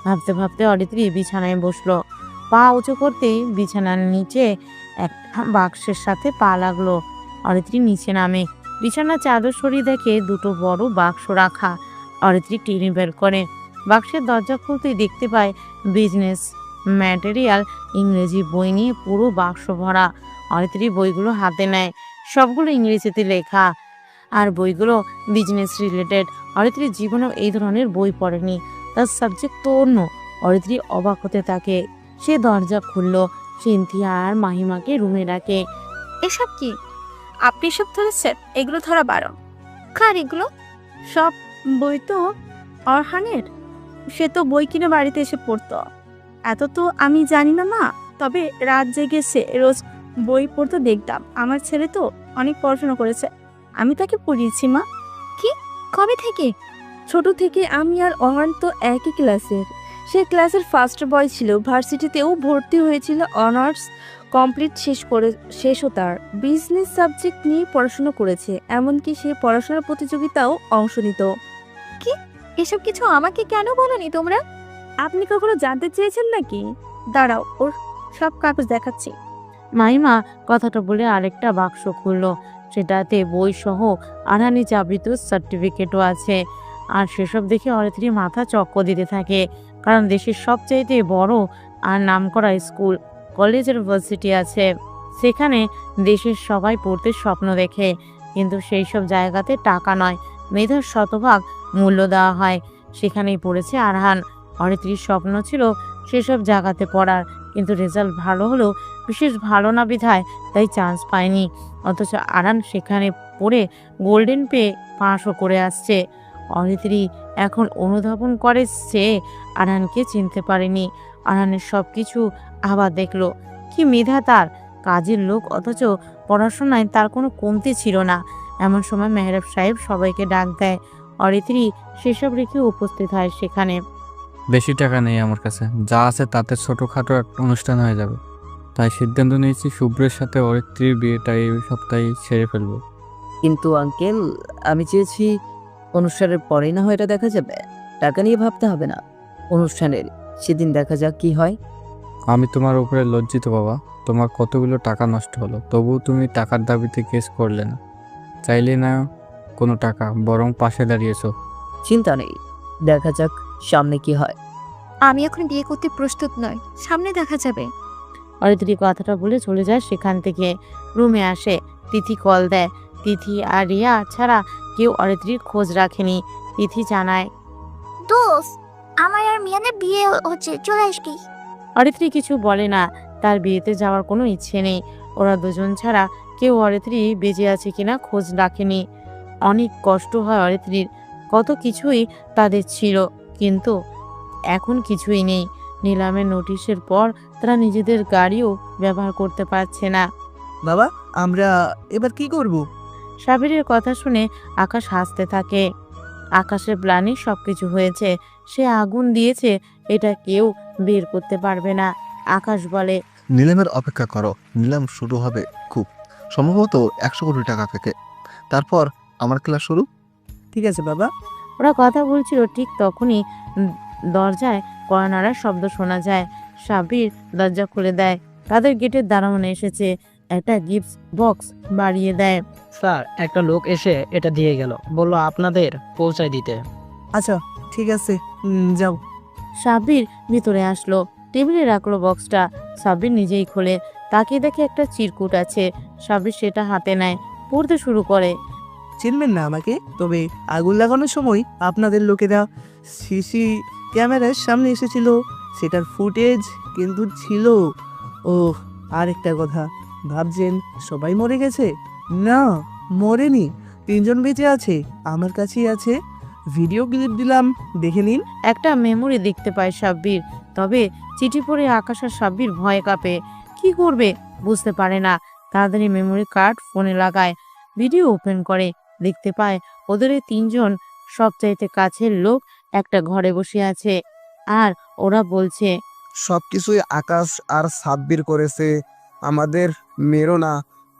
ভাবতে ভাবতে অরিত্রি বিছানায় বসলো। পা উঁচু করতেই বিছানার নিচে একটা বাক্সের সাথে পা লাগলো। অরিত্রি নিচে নামে। বিছানার চাদর সরিয়ে দেখে দুটো বড় বাক্স রাখা। অরিত্রি টেনে বের করে। বাক্সের দরজা খুলতেই দেখতে পায় বিজনেস ম্যাটেরিয়াল ইংরেজি বই নিয়ে পুরো বাক্স ভরা। অরিত্রি বইগুলো হাতে নেয়। সবগুলো ইংরেজিতে লেখা, আর বইগুলো বিজনেস রিলেটেড। অরিত্রির জীবনেও এই ধরনের বই পড়েনি। তার সাবজেক্ট তো অন্য। অরিত্রি অবাক হতে থাকে। সে দরজা খুলল। সিনথিয়া আর মাহিমাকে রুমে ডাকে। এসব কি? আপনি সব ধরেছেন? এগুলো ধরা বারণ। কার এগুলো? সব বই তো অরহানের। সে তো বই কিনে বাড়িতে এসে পড়তো। এত তো আমি জানি না মা, তবে রাত জেগে সে রোজ বই পড়তে দেখতাম। আমার ছেলে তো অনেক পড়াশোনা করেছে, আমি তাকে পড়িয়েছি মা। কি? কবে থেকে? ছোট থেকে আমি আর অহন তো একই ক্লাসের। সে ক্লাসের ফার্স্ট বয় ছিল। ভার্সিটিতেও ভর্তি হয়েছিল, অনার্স কমপ্লিট শেষও তার বিজনেস সাবজেক্ট নিয়ে পড়াশোনা করেছে। এমনকি সে পড়াশোনার প্রতিযোগিতাও অংশ নিত। কি? এসব কিছু আমাকে কেন বলনি তোমরা? আপনি কখনো জানতে চেয়েছেন নাকি? দাঁড়াও, ওর সব কাগজ দেখাচ্ছি। মাহিমা কথাটা বলে আরেকটা বাক্স খুলল। সেটাতে বই সহ আরহানি চাবিত সার্টিফিকেটও আছে। আর সেসব দেখে অরিত্রি মাথা চক্কর দিতে থাকে, কারণ দেশের সবচাইতে বড় আর নামকরা স্কুল, কলেজ আর ভার্সিটি আছে। সেখানে দেশের সবাই পড়তে স্বপ্ন দেখে, কিন্তু সেই সব জায়গাতে টাকা নয়, মেধার শতভাগ মূল্য দেওয়া হয়। সেখানেই পড়েছে আরহান। অরিত্রির স্বপ্ন ছিল সেসব জায়গাতে পড়ার, কিন্তু রেজাল্ট ভালো হলেও বিশেষ ভালো না বিধায় তাই চান্স পায়নি। অথচ আরহান সেখানে পড়ে গোল্ডেন পেয়ে পাশও করে আসছে। অরিত্রি এখন অনুধাবন করে সে আরহানকে চিনতে পারেনি। আরহানের সব কিছু আবার দেখলো। কি মেধা তার, কাজের লোক, অথচ পড়াশোনায় তার কোনো কমতি ছিল না। এমন সময় মেহরাব সাহেব সবাইকে ডাক দেয়। অরিত্রি সেসব রেখে উপস্থিত হয় সেখানে। বেশি টাকা নেই আমার কাছে, যা আছে তাতে ছোটোখাটো একটা অনুষ্ঠান হয়ে যাবে। তাই সিদ্ধান্ত নিয়েছি শুভ্রের সাথে অরিত্রির বিয়েটা এই সপ্তাহে সেরে ফেলবো। কিন্তু আঙ্কেল, আমি চেয়েছি অনুষ্ঠানের পরেই না হয় এটা দেখা যাবে। টাকা নিয়ে ভাবতে হবে না, অনুষ্ঠানের সেদিন দেখা যাক কি হয়। আমি তোমার উপরে লজ্জিত বাবা। তোমার কতগুলো টাকা নষ্ট হলো, তবুও তুমি টাকার দাবিতে কেস করলে না। চাইলে না কোনো টাকা, বরং পাশে দাঁড়িয়েছো। চিন্তা নেই, দেখা যাক সামনে কি হয়। আমি এখন বিয়ে করতে প্রস্তুত নয়, সামনে দেখা যাবে। অরিত্রি কথাটা বলে চলে যায় সেখান থেকে। রুমে আসে, তিথি কল দেয়। তিথি আর রিয়া ছাড়া কেউ অরিত্রির খোঁজ রাখেনি। তিথি জানায়, দোস্ত, আমার আর মিয়ানের বিয়ে হচ্ছে, চলে আসবি। অরিত্রি কিছু বলে না, তার বিয়েতে যাওয়ার কোনো ইচ্ছে নেই। ওরা দুজন ছাড়া কেউ অরিত্রি বেঁচে আছে কিনা খোঁজ রাখেনি। অনেক কষ্ট হয় অরিত্রির। কত কিছুই তাদের ছিল, কিন্তু এখন কিছুই নেই। নিলামের নোটিশের পর তারা নিজেদের গাড়িও ব্যবহার করতে পারছে না। বাবা, আমরা এবার কি করব? সাবিরের কথা শুনে আকাশ হাসতে থাকে। আকাশের প্ল্যানে সবকিছু হয়েছে। সে আগুন দিয়েছে, এটা কেউ বের করতে পারবে না। আকাশ বলে, নিলামের অপেক্ষা করো, নিলাম শুরু হবে খুব সম্ভবত 100 কোটি টাকা থেকে। তারপর আমার ক্লাস শুরু। ঠিক আছে বাবা। ওরা কথা বলছিল, ঠিক তখনই দরজায় কড়া নাড়ার শব্দ শোনা যায়। সাব্বির দরজা খুলে দেয়। তাদের গেটের দারোয়ান এসেছে, একটা গিফট বক্স বাড়িয়ে দেয়। স্যার, একটা লোক এসে এটা দিয়ে গেল, বললো আপনাদের পৌঁছায় দিতে। আচ্ছা ঠিক আছে, যাও। সাব্বির ভিতরে আসলো, টেবিলে রাখলো বক্সটা। সাব্বির নিজেই খোলে, তাকে দেখে একটা চিরকুট আছে। সাব্বির সেটা হাতে নেয়, পড়তে শুরু করে। চিনবেন না আমাকে, তবে আগুন লাগানোর সময় আপনাদের লোকেরা সিসি ক্যামেরার সামনে এসেছিল, সেটার ফুটেজ কিন্তু ছিল। ও আর একটা কথা, ভাবছেন সবাই মরে গেছে? না, মরেনি, 3 জন বেঁচে আছে, আমার কাছেই আছে, ভিডিও ক্লিপ দিলাম, দেখে নিন। একটা মেমোরি দেখতে পায় সাব্বির, তবে চিঠি পড়ে আকাশ আর সাব্বির ভয়ে কাঁপে। কি করবে বুঝতে পারে না। তাড়াতাড়ি মেমোরি কার্ড ফোনে লাগায়, ভিডিও ওপেন করে, দেখতে পায় ওদের 3 জন সবচাইতে কাছের লোক একটা ঘরে বসে আছে, আর ওরা বলছে, সবকিছুই আকাশ আর সাব্বির করেছে, আমাদের মেরো না,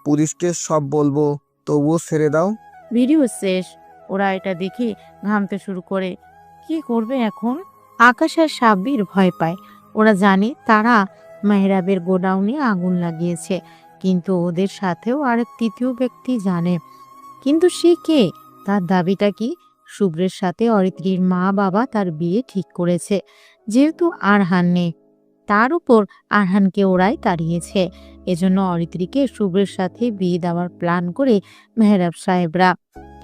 পুলিশকে সব বলবো, তবুও ছেড়ে দাও। ভিডিও শেষ। ওরা এটা দেখে ঘামতে শুরু করে। কি করবে এখন? আকাশ আর সাব্বির ভয় পায়। ওরা জানে তারা মেহরাবের গোডাউনে আগুন লাগিয়েছে, কিন্তু ওদের সাথেও আরেক তৃতীয় ব্যক্তি জানে। কিন্তু সে কে? তার দাবিটা কি? শুভ্রের সাথে অরিত্রীর মা বাবা তার বিয়ে ঠিক করেছে, যেহেতু আরহান নেই, তার উপর আরহানকে ওরাই তাড়িয়েছে। এজন্য অরিত্রীকে শুভ্রের সাথে বিয়ে দেওয়ার প্ল্যান করে মেহরাব সাহেবরা।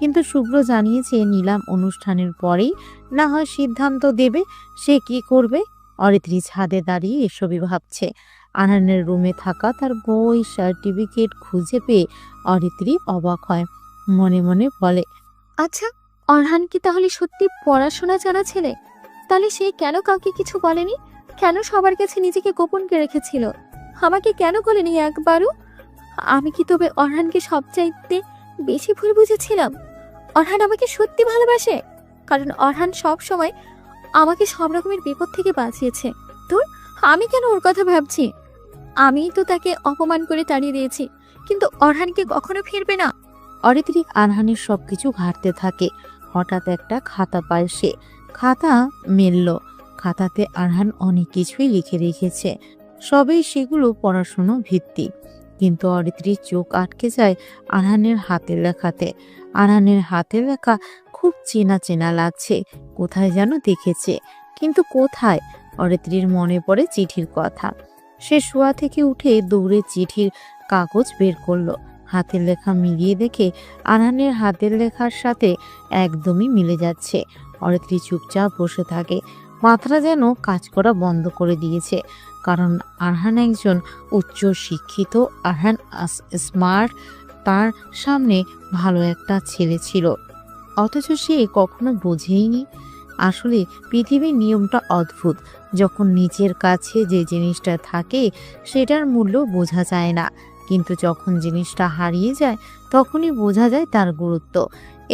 কিন্তু শুভ্র জানিয়েছে নিলাম অনুষ্ঠানের পরেই না হয় সিদ্ধান্ত দেবে সে কি করবে। অরিত্রী ছাদে দাঁড়িয়ে এসবই ভাবছে। আরহানের রুমে থাকা তার বই সার্টিফিকেট খুঁজে পেয়ে অরিত্রী অবাক হয়, মনে মনে বলে, আচ্ছা, অরহান কি তাহলে সত্যি পড়াশোনা জানা ছেলে? তাহলে সে কেন কাউকে কিছু বলেনি? কেন সবার কাছে নিজেকে গোপন করে রেখেছিল? আমাকে কেন বলেনি একবারও? আমি কি তবে অরহানকে সবচাইতে বেশি ভুল বুঝেছিলাম? অরহান আমাকে সত্যি ভালোবাসে, কারণ অরহান সব সময় আমাকে সব রকমের বিপদ থেকে বাঁচিয়েছে। তোর আমি কেন ওর কথা ভাবছি? আমিই তো তাকে অপমান করে তাড়িয়ে দিয়েছি, কিন্তু অরহানকে কখনো ফিরবে না। অরিত্রী আরহানের সবকিছু ঘাটতে থাকে। হঠাৎ একটা খাতা পায় সে। খাতা মেলল। খাতাতে আরহান অনেক কিছুই লিখে রেখেছে, সবই সেগুলো পড়াশুনো ভিত্তিক। কিন্তু অরিত্রীর চোখ আটকে যায় আরহানের হাতের লেখাতে। আরহানের হাতের লেখা খুব চেনা চেনা লাগছে, কোথায় যেন দেখেছে, কিন্তু কোথায়? অরিত্রীর মনে পড়ে চিঠির কথা। সে শোয়া থেকে উঠে দৌড়ে চিঠির কাগজ বের করলো। হাতের লেখা মিলিয়ে দেখে আরহানের হাতের লেখার সাথে একদমই মিলে যাচ্ছে। অরিত্রী চুপচাপ বসে থাকে, মাথাটা যেন কাজ করা বন্ধ করে দিয়েছে। কারণ আরহান একজন উচ্চ শিক্ষিত, আরহান স্মার্ট, তার সামনে ভালো একটা ছেলে ছিল, অথচ সে কখনো বোঝেইনি। আসলে পৃথিবীর নিয়মটা অদ্ভুত। যখন নিজের কাছে যে জিনিসটা থাকে সেটার মূল্য বোঝা যায় না, কিন্তু যখন জিনিসটা হারিয়ে যায় তখনই বোঝা যায় তার গুরুত্ব।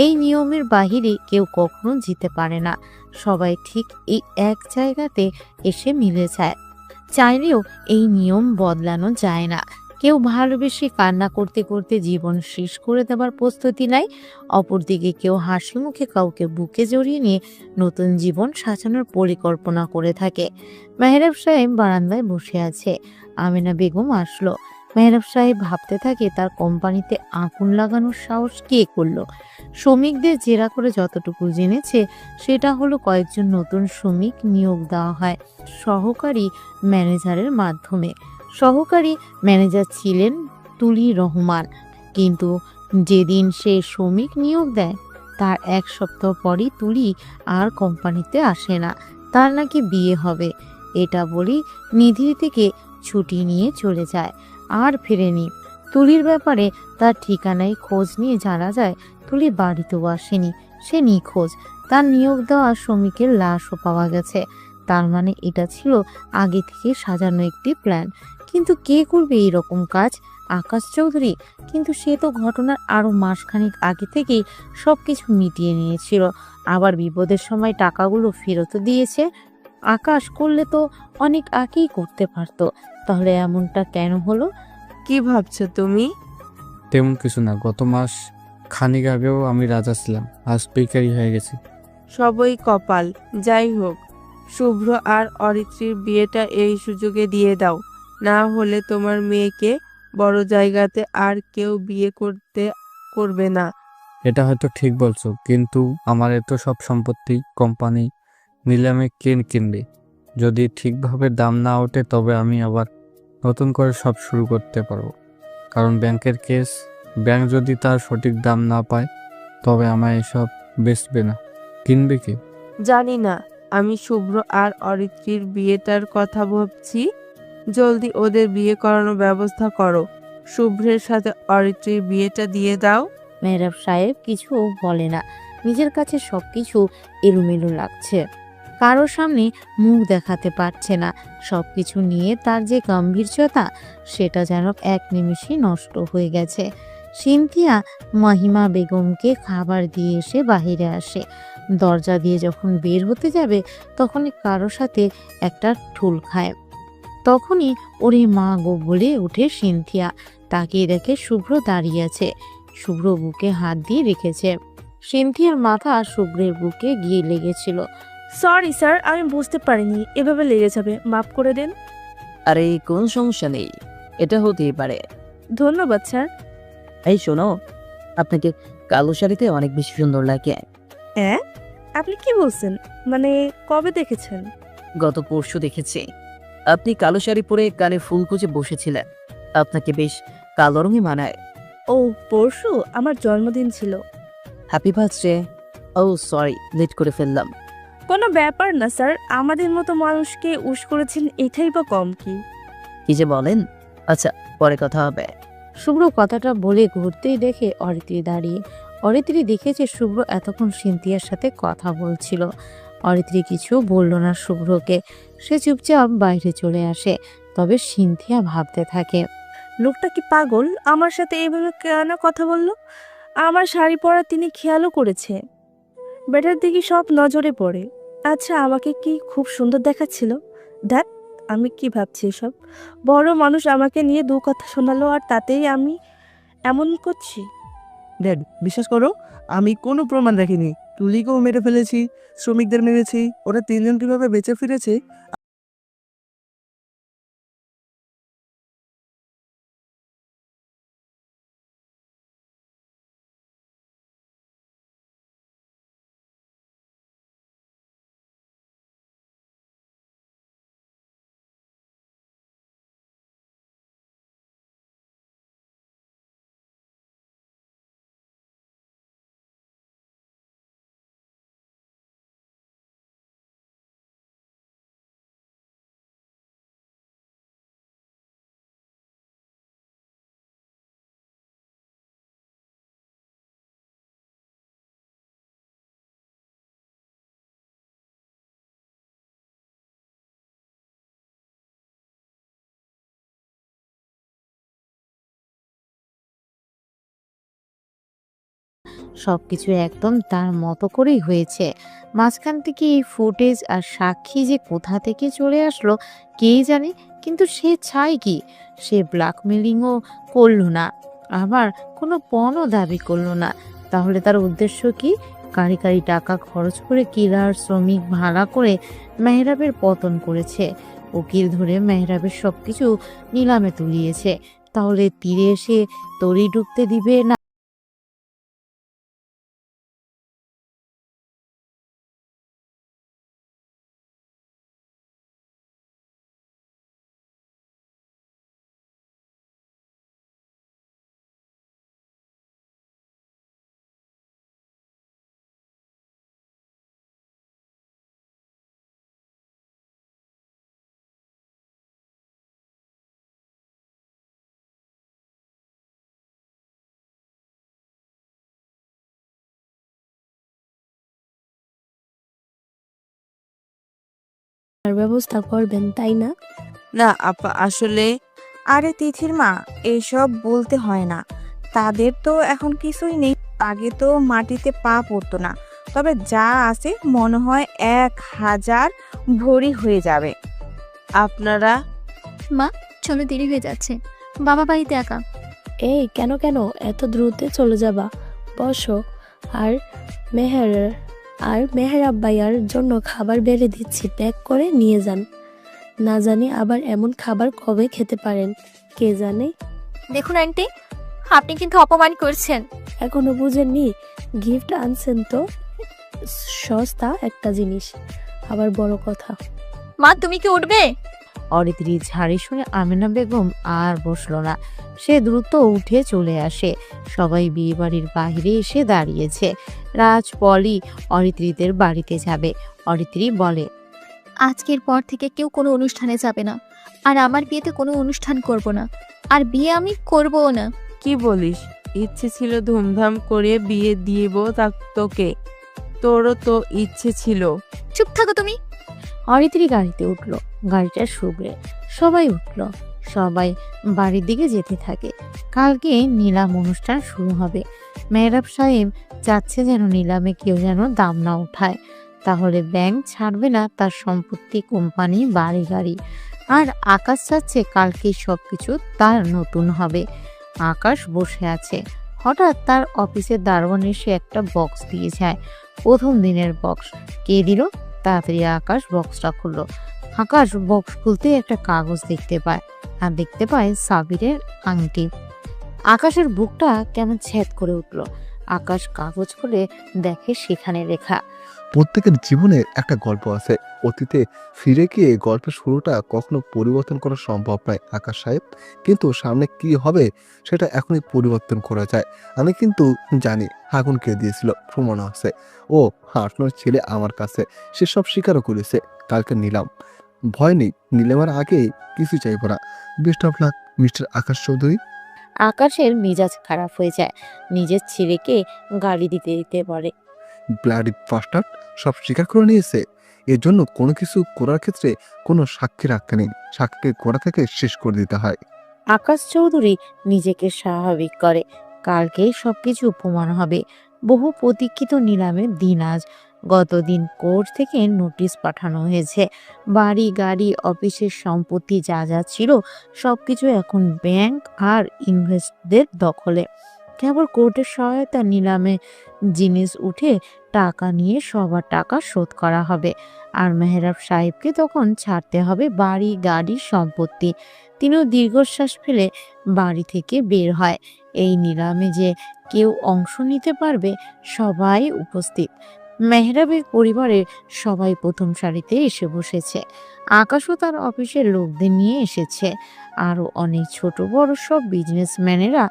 এই নিয়মের বাহিরে কেউ কখনো জিতে পারে না। সবাই ঠিক এই এক জায়গাতে এসে মিলে যায়। চাইলেও এই নিয়ম বদলানো যায় না। কেউ ভালোবেসে কান্না করতে করতে জীবন শেষ করে দেওয়ার প্রস্তুতি নেয়, অপরদিকে কেউ হাসি মুখে কাউকে বুকে জড়িয়ে নিয়ে নতুন জীবন সাজানোর পরিকল্পনা করে থাকে। মেহরাব সাহেব বারান্দায় বসে আছে। আমিনা বেগম আসলো। মেহরাব সাহেব ভাবতে থাকে তার কোম্পানিতে আগুন লাগানোর সাহস কে করলো। শ্রমিকদের জেরা করে যতটুকু জেনেছে সেটা হলো কয়েকজন নতুন শ্রমিক নিয়োগ দেওয়া হয় সহকারী ম্যানেজারের মাধ্যমে। সহকারী ম্যানেজার ছিলেন তুলি রহমান, কিন্তু যেদিন সে শ্রমিক নিয়োগ দেয় তার 1 সপ্তাহ পরই তুলি আর কোম্পানিতে আসে না। তার নাকি বিয়ে হবে, এটা বলি নিধি থেকে ছুটি নিয়ে চলে যায়, আর ফেরেনি। তুলির ব্যাপারে তার ঠিকানায় খোঁজ নিয়ে জানা যায় তুলি বাড়িতেও আসেনি, সে নিখোঁজ। তার নিয়োগ দেওয়া শ্রমিকের লাশও পাওয়া গেছে। তার মানে এটা ছিল আগে থেকে সাজানো একটি প্ল্যান। কিন্তু কে করবে এইরকম কাজ? আকাশ চৌধুরী? কিন্তু সে তো ঘটনার আরো মাসখানেক আগে থেকেই সবকিছু মিটিয়ে নিয়েছিল, আবার বিপদের সময় টাকাগুলো ফেরতও দিয়েছে। আকাশ করলে তো অনেক আগেই করতে পারতো, তাহলে এমনটা কেন হলো? কি ভাবছো তুমি? তেমন কিছু না, গত মাস খানিক আগেও আমি রাজা ছিলাম, আজ বেকারি হয়ে গেছি। সবই কপাল। যাই হোক, শুভ্র আর অরিত্রীর বিয়েটা এই সুযোগে দিয়ে দাও, না হলে তোমার মেয়েকে বড় জায়গাতে আর কেউ বিয়ে করবে না। এটা হয়তো ঠিক বলছো, কিন্তু আমার এত সব সম্পত্তি কোম্পানি নিলামে কিনবে। যদি ঠিকভাবে দাম না ওঠে তবে আমি আবার নতুন করে সব শুরু করতে পারবো। কারণ ব্যাংকের কেস, ব্যাংক যদি তার সঠিক দাম না পায় তবে আমায় এসব বেচবে না। কিনবে কি? জানি না। আমি শুভ্র আর অরিত্রীর বিয়েটার কথা ভাবছি। জলদি ওদের বিয়ে করানোর ব্যবস্থা করো। শুভ্রের সাথে অরিত্রীর বিয়েটা দিয়ে দাও। মেহরাব সাহেব কিছু বলে না, নিজের কাছে সবকিছু এলোমেলো লাগছে, কারোর সামনে মুখ দেখাতে পারছে না। সবকিছু নিয়ে তার যে গাম্ভীর্যতা সেটা যেন এক নিমিষেই নষ্ট হয়ে গেছে। সিনথিয়া মাহিমা বেগমকে খাবার দিয়ে এসে বাহিরে আসে। দরজা দিয়ে যখন বের হতে যাবে তখনই কারোর সাথে একটা ঠুল খায়। তখনই ওরে মা গো বলে উঠে সিনথিয়া, তাকিয়ে দেখে শুভ্র দাঁড়িয়ে আছে। শুভ্র বুকে হাত দিয়ে রেখেছে। সিনথিয়ার মাথা শুভ্রের বুকে গিয়ে লেগেছিল। সরি স্যার, আমি বুঝতে পারিনি এভাবে লেগে যাবে, মাফ করে দেন। আরে কোনো সমস্যা নেই, এটা হতেই পারে। ধন্যবাদ স্যার। এই শোনো, আপনাকে কালো শাড়িতে অনেক বেশি সুন্দর লাগে। হ্যাঁ, আপনি কি বলছেন? মানে কবে দেখেছেন? গত পরশু দেখেছি আপনি কালো শাড়ি পরে কানে ফুল কুচে বসেছিলেন। আপনাকে বেশ কালো রঙে মানায়। ও, পরশু আমার জন্মদিন ছিল। Happy birthday. ও সরি, লেট করে ফেললাম। কোনো ব্যাপার না স্যার, আমাদের মতো মানুষকে উস করেছেন, এটাই বা কম কি? কি যে বলেন। আচ্ছা, পরে কথা হবে। শুভ্র কথাটা বলে ঘুরতেই দেখে অরিত্রী দাঁড়িয়ে। অরিত্রী দেখেছে শুভ্র এতক্ষণ সিনথিয়ার সাথে কথা বলছিল। অরিত্রী কিছু বলল না শুভ্রকে, সে চুপচাপ বাইরে চলে আসে। তবে সিনথিয়া ভাবতে থাকে, লোকটা কি পাগল? আমার সাথে এইভাবে কেন কথা বললো? আমার শাড়ি পরা তিনি খেয়ালও করেছে। বেটার দিকে সব নজরে পড়ে। আচ্ছা, আমাকে কি খুব সুন্দর দেখাচ্ছিল? দেখ, আমি কি ভাবছি এসব? বড় মানুষ আমাকে নিয়ে দু কথা শোনালো আর তাতেই আমি এমন করছি। ড্যাড, বিশ্বাস করো, আমি কোনো প্রমাণ রাখিনি। তুলিকেও মেরে ফেলেছি, শ্রমিকদের মেরেছি, ওরা তিনজন কিভাবে বেঁচে ফিরেছে সবকিছু একদম তার মতো করেই হয়েছে। মাঝখান থেকে এই ফুটেজ আর সাক্ষী যে কোথা থেকে চলে আসলো কে জানে, কিন্তু সে চায় কি? সে ব্ল্যাকমেলিংও করলো না, আবার কোনো পণও দাবি করলো না। তাহলে তার উদ্দেশ্য কি? কারি কারি টাকা খরচ করে কিলার শ্রমিক ভাড়া করে মেহরাবের পতন করেছে। উকিল ধরে মেহরাবের সবকিছু নিলামে তুলিয়েছে। তাহলে তীরে এসে তরি ডুবতে দিবে না? ব্যবস্থা করবেন, তাই না? না আপা, আসলে আরে তিথির মা, এইসব বলতে হয় না। তাদের তো এখন কিছুই নেই। আগে তো মাটিতে পা পড়তো না, তবে যা আছে মনে হয় 1000 ভরি হয়ে যাবে। আপনারা মা, চলো, দেরি হয়ে যাচ্ছে। বাবা বাড়িতে একা। এই কেন এত দ্রুত চলে যাবা? বসো। আর মেহের, আর মেহরাব ভাইয়ার জন্য খাবার বেড়ে দিচ্ছি, প্যাক করে নিয়ে যান। না জানি আবার এমন খাবার কবে খেতে পারেন, কে জানে। দেখুন আন্টি, আপনি কিন্তু অপমান করছেন। এখনো বুঝেননি? গিফট আনছেন তো, সস্তা একটা জিনিস, আবার বড় কথা। মা তুমি কি উঠবে? অরিত্রী ঝাড়ি শুনে আমেনা বেগম আর বসলো না, সে দ্রুত উঠে চলে আসে। সবাই বিয়ে বাড়ির বাইরে এসে দাঁড়িয়েছে। রাজ পলি অরিত্রীদের বাড়িতে যাবে। অরিত্রী বলে, আজকের পর থেকে কেউ কোনো অনুষ্ঠানে যাবে না, আর আমার বিয়েতে কোনো অনুষ্ঠান করব না, আর বিয়ে আমি করবও না। কি বলিস? ইচ্ছে ছিল ধুমধাম করে বিয়ে দিব তোকে, তোরও তো ইচ্ছে ছিল। চুপ থাকো তুমি। অরিত্রী গাড়িতে উঠলো, গাড়িটা শুভ্রে। সবাই উঠলো, সবাই বাড়ির দিকে যেতে থাকে। কালকে নিলাম অনুষ্ঠান শুরু হবে। মেহরাব সাহেব চাচ্ছে যেন নিলামে কেউ যেন দাম না উঠায়, তাহলে ব্যাংক ছাড়বে না তার সম্পত্তি, কোম্পানি, বাড়ি গাড়ি। আর আকাশ চাচ্ছে কালকে সবকিছু তার নতুন হবে। আকাশ বসে আছে, হঠাৎ তার অফিসের দারোয়ান এসে একটা বক্স দিয়ে যায়। প্রথম দিনের বক্স। কে দিল? তাড়াতাড়ি আকাশ বক্সটা খুললো। আকাশ বক্স খুলতে একটা কাগজ দেখতে পায়, আর দেখতে পায় সাবিরের আংটি। আকাশের বুকটা কেমন ছেদ করে উঠল। আকাশ কাগজ খুলে দেখে সেখানে লেখা, প্রত্যেকের জীবনে একটা গল্প আছে। অতীতে ফিরে গিয়ে গল্পের শুরুটা কখনো পরিবর্তন করা সম্ভব নয় আকাশ সাহেব, কিন্তু সামনে কি হবে সেটা এখনই পরিবর্তন করা যায়। আমি কিন্তু জানি আগুন কে দিয়েছিল, প্রমাণ আছে। ও আপনার ছেলে আমার কাছে, সে সব স্বীকারও করেছে। কালকে নিলাম, ভয় নেই, নিলামের আগে কিছু চাইব না। Best of luck mister Akash Chowdhury. আকাশের মেজাজ খারাপ হয়ে যায়, নিজের ছেলেকে গালি দিতে দিতে বলে, ব্লাডি বাস্টার্ড, সব স্বীকার করে নিয়েছে। এর জন্য কোনো কিছু করার ক্ষেত্রে কোনো সাক্ষী রাখতে নেই, সাক্ষীকে গোড়া থেকে শেষ করে দিতে হয়। আকাশ চৌধুরী নিজেকে স্বাভাবিক করে। কালকেই সবকিছু প্রমাণ হবে। বহু প্রতীক্ষিত নিলামের দিন আজ। গতদিন কোর্ট থেকে নোটিশ পাঠানো হয়েছে। বাড়ি গাড়ি, অফিসের সম্পত্তি যা যা ছিল সবকিছু এখন ব্যাংক আর ইনভেস্টরদের দখলে। কেবল কোর্টের সহায়তা নিলামে জিনিস উঠে টাকা নিয়ে সবার টাকা শোধ করা হবে। আর মেহরাব সাহেবকে তখন ছাড়তে হবে বাড়ি গাড়ি সম্পত্তি। তিনিও দীর্ঘশ্বাস ফেলে বাড়ি থেকে বের হয়। এই নিলামে যে কেউ অংশ নিতে পারবে, সবাই উপস্থিত। মেহরাবের পরিবারের সবাই প্রথম সারিতে এসে বসেছে। আকাশও তার অফিসের লোকদের নিয়ে এসেছে। আরও অনেক ছোট বড় সব বিজনেসম্যানেরা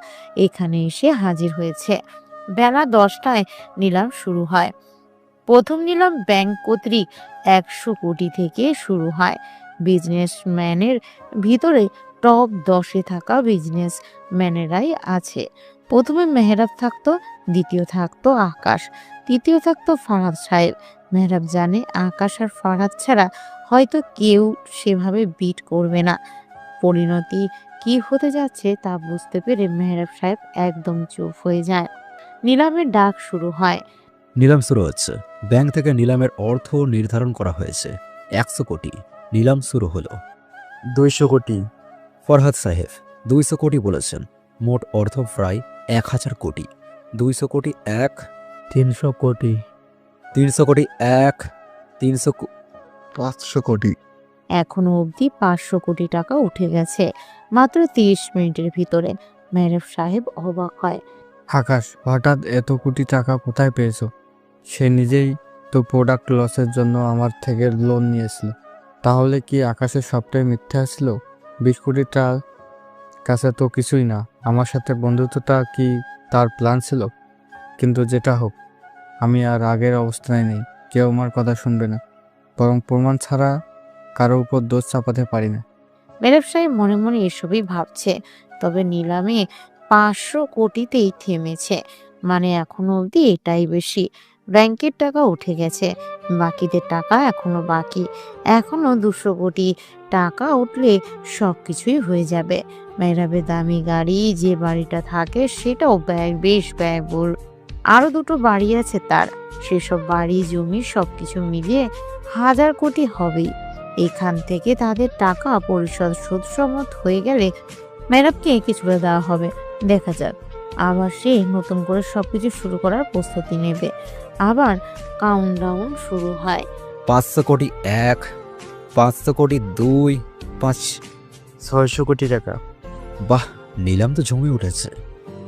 এখানে এসে হাজির হয়েছে। বেলা 10টায় নিলাম শুরু হয়। প্রথম নিলাম ব্যাংক কর্তৃক 100 কোটি থেকে শুরু হয়। বিজনেসম্যানের ভিতরে টপ 10-এ থাকা বিজনেসম্যানেরাই আছে। প্রথমে মেহরাব থাকতো, দ্বিতীয় থাকতো আকাশ, তৃতীয় থাকতো ফারাদ সাহেব। মেহরাব জানে আকাশ আর ফারাদ ছাড়া হয়তো কেউ সেভাবে বিট করবে না। পরিণতি কি হতে যাচ্ছে তা বুঝতে পেরে মেহরাব সাহেব একদম চুপ হয়ে যায়। নিলামের ডাক শুরু হয়। নিলাম শুরু হচ্ছে। ব্যাংক থেকে নিলামের অর্থ নির্ধারণ করা হয়েছে 100 কোটি। নিলাম শুরু হলো। 200 কোটি। ফরহাদ সাহেব 200 কোটি বলেছেন। মোট অর্থ প্রায় 1000 কোটি। 200 কোটি 1, 300 কোটি। 300 কোটি 1, 500 কোটি। এখনো অবধি 500 কোটি টাকা উঠে গেছে মাত্র 30 মিনিটের ভিতরে। মেহরাব সাহেব অবাক হয়। আকাশ, হঠাৎ এত কোটি টাকা কোথায় পেয়েছো? সে নিজেই তো প্রোডাক্ট লসের জন্য আমার থেকে লোন নিয়েছিল। তাহলে কি আকাশের সবটাই মিথ্যা ছিল? 20 কোটিটার কাছে তো কিছুই না। আমার সাথে বন্ধুত্বটা কি তার প্ল্যান ছিল? কিন্তু যেটা হোক, আমি আর আগের অবস্থায় নেই। কেউ আমার কথা শুনবে না, বরং প্রমাণ ছাড়া কারো উপর দোষ চাপাতে পারি না। মেহরাব সাহেব মনে মনে এসবই ভাবছে। তবে নিলামে 500 কোটিতেই থেমেছে, মানে এখনো অবধি এটাই বেশি। ব্যাংকের টাকা উঠে গেছে, বাকিদের টাকা এখনো বাকি। এখনো 200 কোটি টাকা উঠলে সবকিছুই হয়ে যাবে। মেহরাবের দামি গাড়ি, যে বাড়িটা থাকে সেটাও বেশ ব্যয়বহুল। আরো 2টো বাড়ি আছে তার, সেসব বাড়ি জমি সবকিছু মিলিয়ে 1000 কোটি হবেই। এখান থেকে তাদের টাকা পরিশোধ সুদসম্মত হয়ে গেলে মেহরাবকে কিছুটা দেওয়া হবে। দেখা যাক, আবার সে নতুন করে সবকিছু শুরু করার প্রস্তুতি নেবে। আবার কাউন্টডাউন শুরু হয়। 500 কোটি 1, 500 কোটি 2, 5। 600 কোটি টাকা। বাহ, নিলাম তো জমে উঠেছে।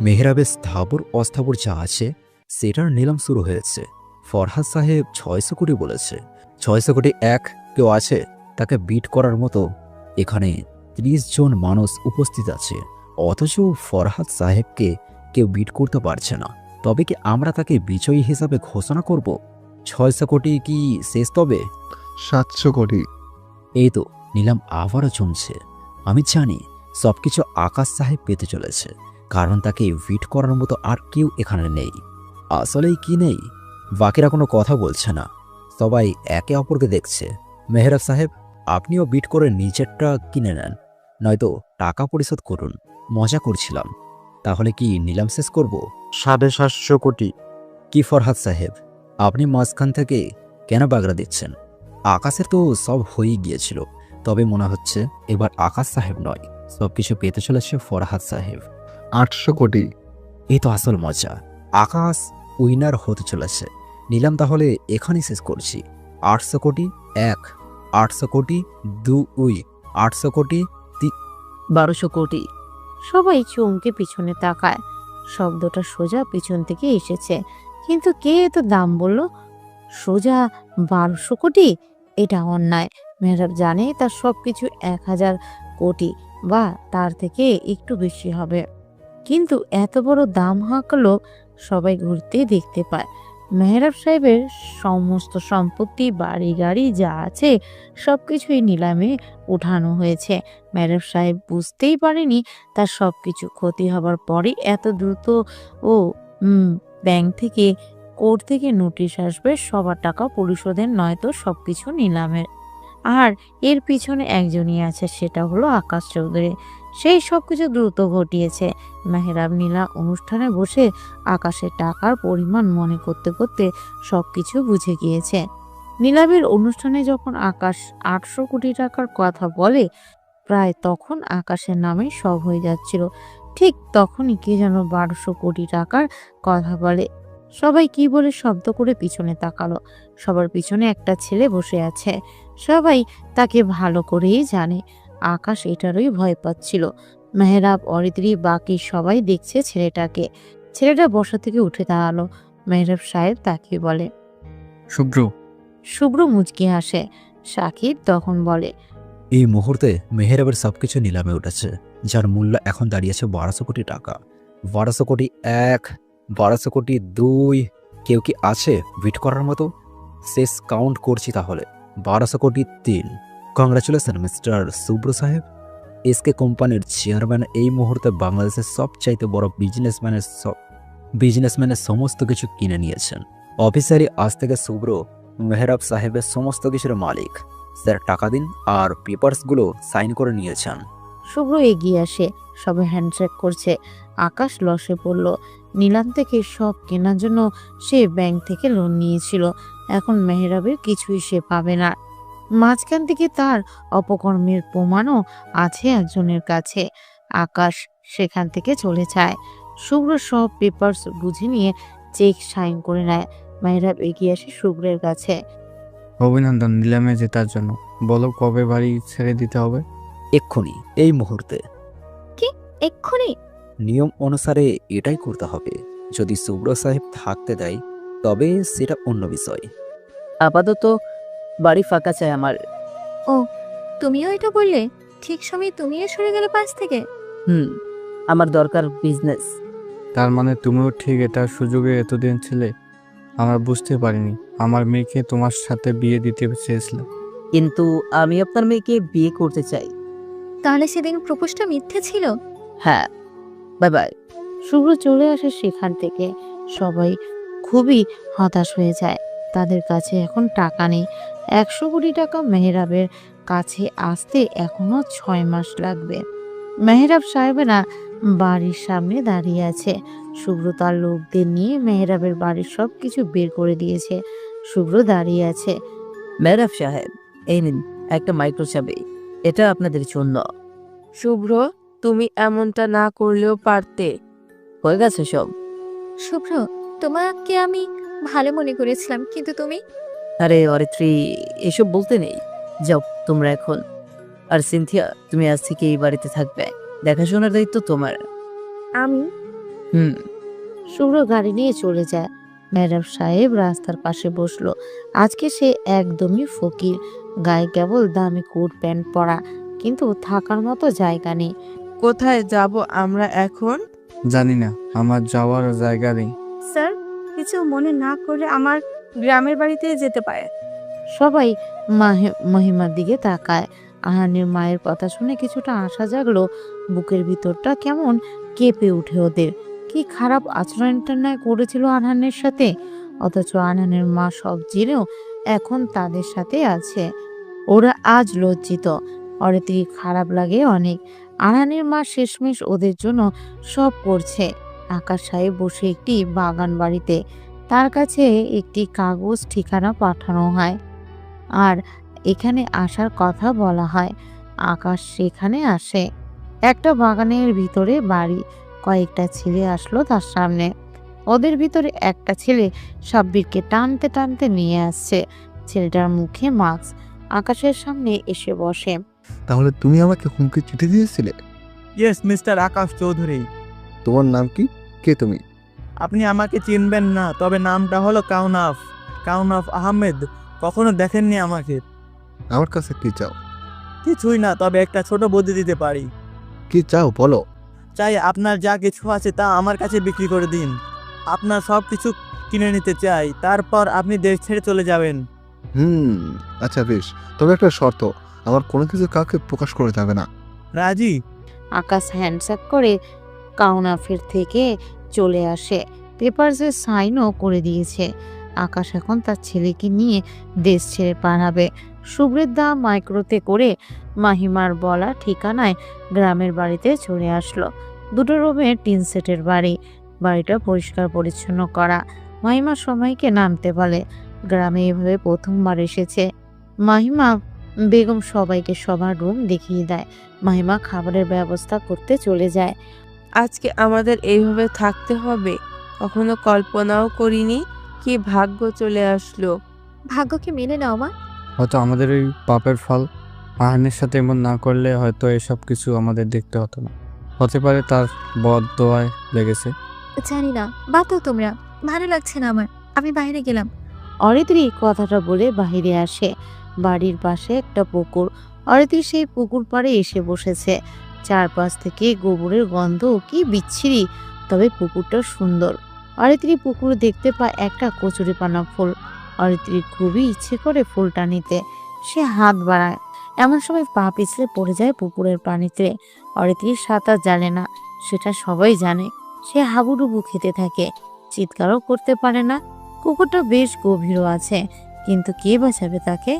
মেহরাবের স্থাবর অস্থাবর যা আছে সেটার নিলাম শুরু হয়েছে। ফরহাদ সাহেব 600 কোটি বলেছে। 600 কোটি 1 কেউ আছে তাকে বিট করার মতো? এখানে 30 জন মানুষ উপস্থিত আছে, অথচ ফরহাদ সাহেবকে কেউ বিট করতে পারছে না। তবে কি আমরা তাকে বিজয়ী হিসাবে ঘোষণা করব? 600 কোটি কি শেষ? তবে 700 কোটি। এই তো নিলাম আবারও জমছে। আমি জানি সবকিছু আকাশ সাহেব পেতে চলেছে, কারণ তাকে বিট করার মতো আর কেউ এখানে নেই। আসলেই কি নেই? বাকিরা কোনো কথা বলছে না, সবাই একে অপরকে দেখছে। মেহরাব সাহেব, আপনিও বিট করে নিজেরটা কিনে নেন, নয়তো টাকা পরিশোধ করুন। মজা করছিলাম। তাহলে কি নিলাম শেষ করব? 750 কোটি। কি ফরহাদ সাহেব, আপনি মাঝখান থেকে কেন বাগড়া দিচ্ছেন? আকাশের তো সব হয়েই গিয়েছিল, তবে মনে হচ্ছে এবার আকাশ সাহেব নয়, সবকিছু পেতে চলেছে ফরহাদ সাহেব। 800 কোটি। এই তো আসল মজা। আকাশ উইনার হতে চলেছে। নিলাম তাহলে এখানেই শেষ করছি। 800 কোটি 1, 800 কোটি 2, 800 কোটি 1200 কোটি। সবাই চমকে পিছনে তাকায়। শব্দটা সোজা পিছন থেকে এসেছে, কিন্তু কে এত দাম বলল? সোজা 1200 কোটি? এটা অন্যায়। মেহরাব জানে তার সবকিছু 1000 কোটি বা তার থেকে একটু বেশি হবে, কিন্তু এত বড় দাম হাঁকলো সবাই ঘুরতে দেখতে পায়। মেহরাব সাহেবের সমস্ত সম্পত্তি, বাড়ি গাড়ি যা আছে সবকিছুই নিলামে উঠানো হয়েছে। মেহরাব সাহেব বুঝতেই পারেনি তার সবকিছু ক্ষতি হবার পরই এত দ্রুত ও ব্যাংক থেকে, কোর্ট থেকে নোটিশ আসবে সবার টাকা পরিশোধের, নয়তো সবকিছু নিলামের। আর এর পিছনে একজনই আছে, সেটা হলো আকাশ চৌধুরী। সেই সবকিছু দ্রুত ঘটিয়েছে। মেহরাব নীলা অনুষ্ঠানে বসে আকাশের টাকার পরিমাণ মনে করতে করতে সবকিছু বুঝে গিয়েছে। নিলামের অনুষ্ঠানে যখন আকাশ 800 কোটি টাকার কথা বলে, প্রায় তখন আকাশের নামে সব হয়ে যাচ্ছিল। ঠিক তখনই কে যেন 1200 কোটি টাকার কথা বলে। সবাই কি বলে শব্দ করে পিছনে তাকালো। সবার পিছনে একটা ছেলে বসে আছে। সবাই তাকে ভালো করেই জানে। আকাশ এটারই ভয় পাচ্ছিল। মেহরাব, অরিত্রী, বাকি সবাই দেখছে ছেলেটাকে। ছেলেটা বসা থেকে উঠে দাঁড়ালো। মেহরাব সাহেব তাকে বলে, শুভ্র। শুভ্র মুচকি হাসে। সাকিব তখন বলে, এই মুহূর্তে মেহরাবের সবকিছু নিলামে উঠেছে, যার মূল্য এখন দাঁড়িয়েছে 1200 কোটি টাকা। 1200 কোটি 1, 1200 কোটি 2। কেউ কি আছে বিট করার মতো? শেষ কাউন্ট করছি তাহলে। 1200 কোটি 3। কংগ্রাচুলেশন মিস্টার শুভ্র সাহেব। এসকে কোম্পানির চেয়ারম্যান এই মুহূর্তে বাংলাদেশের সবচাইতে বড় বিজনেসম্যানের সমস্ত কিছু কিনে নিয়েছেন। অফিসারই আজ থেকে শুভ্র মেহরাব সাহেবের সমস্ত কিছুর মালিক। স্যার টাকা দিন আর পেপারসগুলো সাইন করে নিয়েছেন। শুভ্র এগিয়ে আসে। সবাই হ্যান্ডশেক করছে। আকাশ লসে পড়ল। নিলাম থেকে সব কেনার জন্য সে ব্যাংক থেকে লোন নিয়েছিল। এখন মেহরাবের কিছুই সে পাবে না। মাঝখান থেকে তার অপকর্মের প্রমাণও আছে একজনের কাছে। আকাশ সেখান থেকে চলে যায়। শুভ্র সব পেপারস বুঝে নিয়ে চেক সাইন করে নেয়। মেহরাব এগিয়ে আসে শুভ্রের কাছে। অভিনন্দন নিলামে জেতার জন্য। বলো কবে বাড়ি ছেড়ে দিতে হবে? এক্ষুনি, এই মুহূর্তে। কি এক্ষুনি? নিয়ম অনুসারে এটাই করতে হবে। যদি শুভ্র সাহেব থাকতে দেয় তবে সেটা অন্য বিষয়। আপাতত বাড়ি ফাঁকা চাই আমার। ও, তুমিও এটা বললে? ঠিক সময় তুমিও সরে গেলে পাশ থেকে। আমার দরকার বিজনেস। তার মানে তুমিও ঠিক এটার সুযোগে এতদিন ছিলে? আমরা বুঝতে পারিনি। আমার মেয়েকে তোমার সাথে বিয়ে দিতে চেয়েছিলাম। কিন্তু আমি আপনার মেয়েকে বিয়ে করতে চাই। তাহলে সেদিন প্রপোজটা মিথ্যে ছিল? হ্যাঁ, বাই বাই। শুভ্র চলে আসে সেখান থেকে। সবাই খুবই হতাশ হয়ে যায়। তাদের কাছে এখন টাকা নেই। 100 কোটি টাকা মেহরাবের কাছে আসতে এখনো 6 মাস লাগবে। মেহরাব সাহেবেরা বাড়ির সামনে দাঁড়িয়ে আছে। শুভ্র তার লোকদের নিয়ে মেহরাবের বাড়ির সবকিছু বের করে দিয়েছে। শুভ্র দাঁড়িয়ে আছে। মেহরাব সাহেব, এই নিন একটা মাইক্রো চাবি, এটা আপনাদের জন্য। শুভ্র, তুমি এমনটা না করলেও পারতে। হয়ে গেছে সব। শুভ্র, তোমাকে আমি ভালো মনে করেছিলাম, কিন্তু তুমি। আরে অরিত্রী, এসব বলতে নেই। যাও তোমরা এখন। আর সিনথিয়া, তুমি আজ থেকে এই বাড়িতে থাকবে, দেখাশোনার দায়িত্ব তোমার। আমি হুম। শুভ্র গাড়ি নিয়ে চলে যায়। ম্যাডাম সাহেব রাস্তার পাশে বসলো। আজকে সে একদমই ফকির, গায়ে কেবল দামি কোট প্যান্ট পরা, কিন্তু থাকার মতো জায়গা নেই। কোথায় যাব আমরা এখন? জানি না, আমার যাওয়ার জায়গা নেই। স্যার, কিছু মনে না করে আমার গ্রামের বাড়িতে যেতে পারে। সবাই মহিমার দিকে তাকায়। আহানের মায়ের কথা শুনে কিছুটা আশা জাগলো। বুকের ভিতরটা কেমন কেঁপে উঠে ওদের। কি খারাপ আচরণটা না করেছিল আনহানের সাথে, অথচ আনহানের মা সব জেনেও এখন তাদের সাথে আছে। ওরা আজ লজ্জিত। অরিত্রী খারাপ লাগে অনেক। আনহানের মা শেষমেশ ওদের জন্য সব করছে। আকাশ সাহেব বসে একটি বাগান বাড়িতে, তার কাছে একটি কাগজ ঠিকানা পাঠানো হয় আর এখানে আসার কথা বলা হয়। আকাশ সেখানে আসে। একটা বাগানের ভিতরে বাড়ি। কয়েকটা ছেলে আসলো তার সামনে। ওদের ভিতরে একটা ছেলে সাব্বিরকে টানতে টানতে নিয়ে আসছে। ছেলেটার মুখে মাস্ক। আকাশের সামনে এসে বসে। তাহলে তুমি আমাকে হুমকি চিঠি দিয়েছিলে? Yes mister Akash Chowdhury. তোমার নাম কি? কে তুমি? আপনি আমাকে চিনবেন না, তবে নামটা হলো কাউনাফ আহমেদ। কখনো দেখেননি আমাকে। আমার কাছে কি চাও? কিছুই না, তবে একটা ছোট বুদ্ধি দিতে পারি। কি চাও বলো। চাই আপনার যা কিছু আছে তা আমার কাছে বিক্রি করে দিন। আপনার সব কিছু কিনে নিতে চাই, তারপর আপনি দেশ ছেড়ে চলে যাবেন। আচ্ছা বেশ, তবে একটা শর্ত, আমার কোনো কিছু কাউকে প্রকাশ করে যাবে না। রাজি? আকাশ হ্যান্ডশেক করে কাউনাফের থেকে চলে আসে। পেপারসে সাইনও করে দিয়েছে। আকাশ এখন তার ছেলেকে নিয়ে দেশ ছেড়ে পালাবে। শুভ্রের দা মাইক্রোতে করে মাহিমার বলা ঠিকানায় গ্রামের বাড়িতে চলে আসলো। দুটো রুমের টিন সেটের বাড়ি। বাড়িটা পরিষ্কার পরিচ্ছন্ন করা। মাহিমা সবাইকে নামতে বলে। গ্রামে এভাবে প্রথমবার এসেছে। মাহিমা বেগম সবাইকে সবার রুম দেখিয়ে দেয়। মাহিমা খাবারের ব্যবস্থা করতে চলে যায়। আজকে আমাদের এইভাবে থাকতে হবে, কখনো কল্পনাও করিনি। কি ভাগ্য চলে আসলো। ভাগ্যকে মেনে নাও মা। হয়তো আমাদের ওই পাপের ফল। আহানের সাথে এমন না করলে হয়তো এসব কিছু আমাদের দেখতে হতো না। হতে পারে তার বদ দোয়ায় লেগেছে। জানি না, বাতো তোমরা। ভালো লাগছে না আমার, আমি বাইরে গেলাম। অরিত্রী কথাটা বলে বাহিরে আসে। বাড়ির পাশে একটা পুকুর। অরিত্রী সেই পুকুর পাড়ে এসে বসেছে। চারপাশ থেকে গোবরের গন্ধ কি বিচ্ছিরি, তবে পুকুরটা সুন্দর। অরিত্রী পুকুর দেখতে পায় একটা কচুরিপানা ফুল। অরিত্রীর খুবই ইচ্ছে করে ফুলটা নিতে। সে হাত বাড়ায়, এমন সময় পা পিছলে পড়ে যায় পুকুরের পানিতে। অরিত্রী সাঁতার জানে না, সেটা সবাই জানে। সে হাবুডুবু খেতে থাকে, চিৎকারও করতে পারে না। পুকুরটা বেশ গভীরও আছে, কিন্তু কে বাঁচাবে তাকে?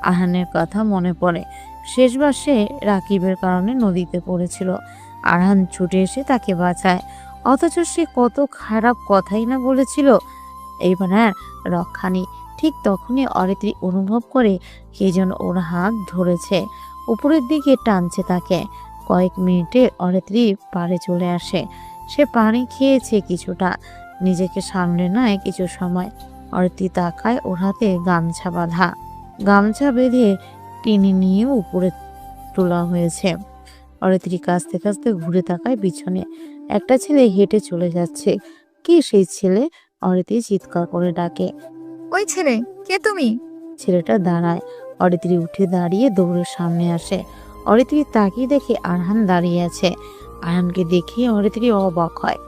আরহানের কথা মনে পড়ে। শেষবার সে রাকিবের কারণে নদীতে পড়েছিল। আরহান ছুটে এসে তাকে বাঁচায়, অথচ সে কত খারাপ কথাই না বলেছিল। এইবার আর রক্ষা নেই। ঠিক তখনই অরিত্রী অনুভব করে কে যেন ওর হাত ধরেছে, উপরের দিকে টানছে তাকে। কয়েক মিনিটে অরিত্রী পাড়ে চলে আসে। সে পানি খেয়েছে কিছুটা, নিজেকে সামলে নেয় কিছু সময়। অরিত্রী তাকায়, ওর হাতে গামছা বাঁধা। গামছা বেঁধে টেনে নিয়ে উপরে তোলা হয়েছে। অরিত্রী কাঁচতে কাঁচতে ঘুরে তাকায় পিছনে। একটা ছেলে হেঁটে চলে যাচ্ছে। কি সেই ছেলে? অরিত্রী চিৎকার করে ডাকে। ওই ছেলে, কে তুমি? ছেলেটা দাঁড়ায়। অরিত্রী উঠে দাঁড়িয়ে দৌড়ের সামনে আসে। অরিত্রী তাকিয়ে দেখে আরহান দাঁড়িয়ে আছে। আরহানকে দেখে অরিত্রী অবাক হয়।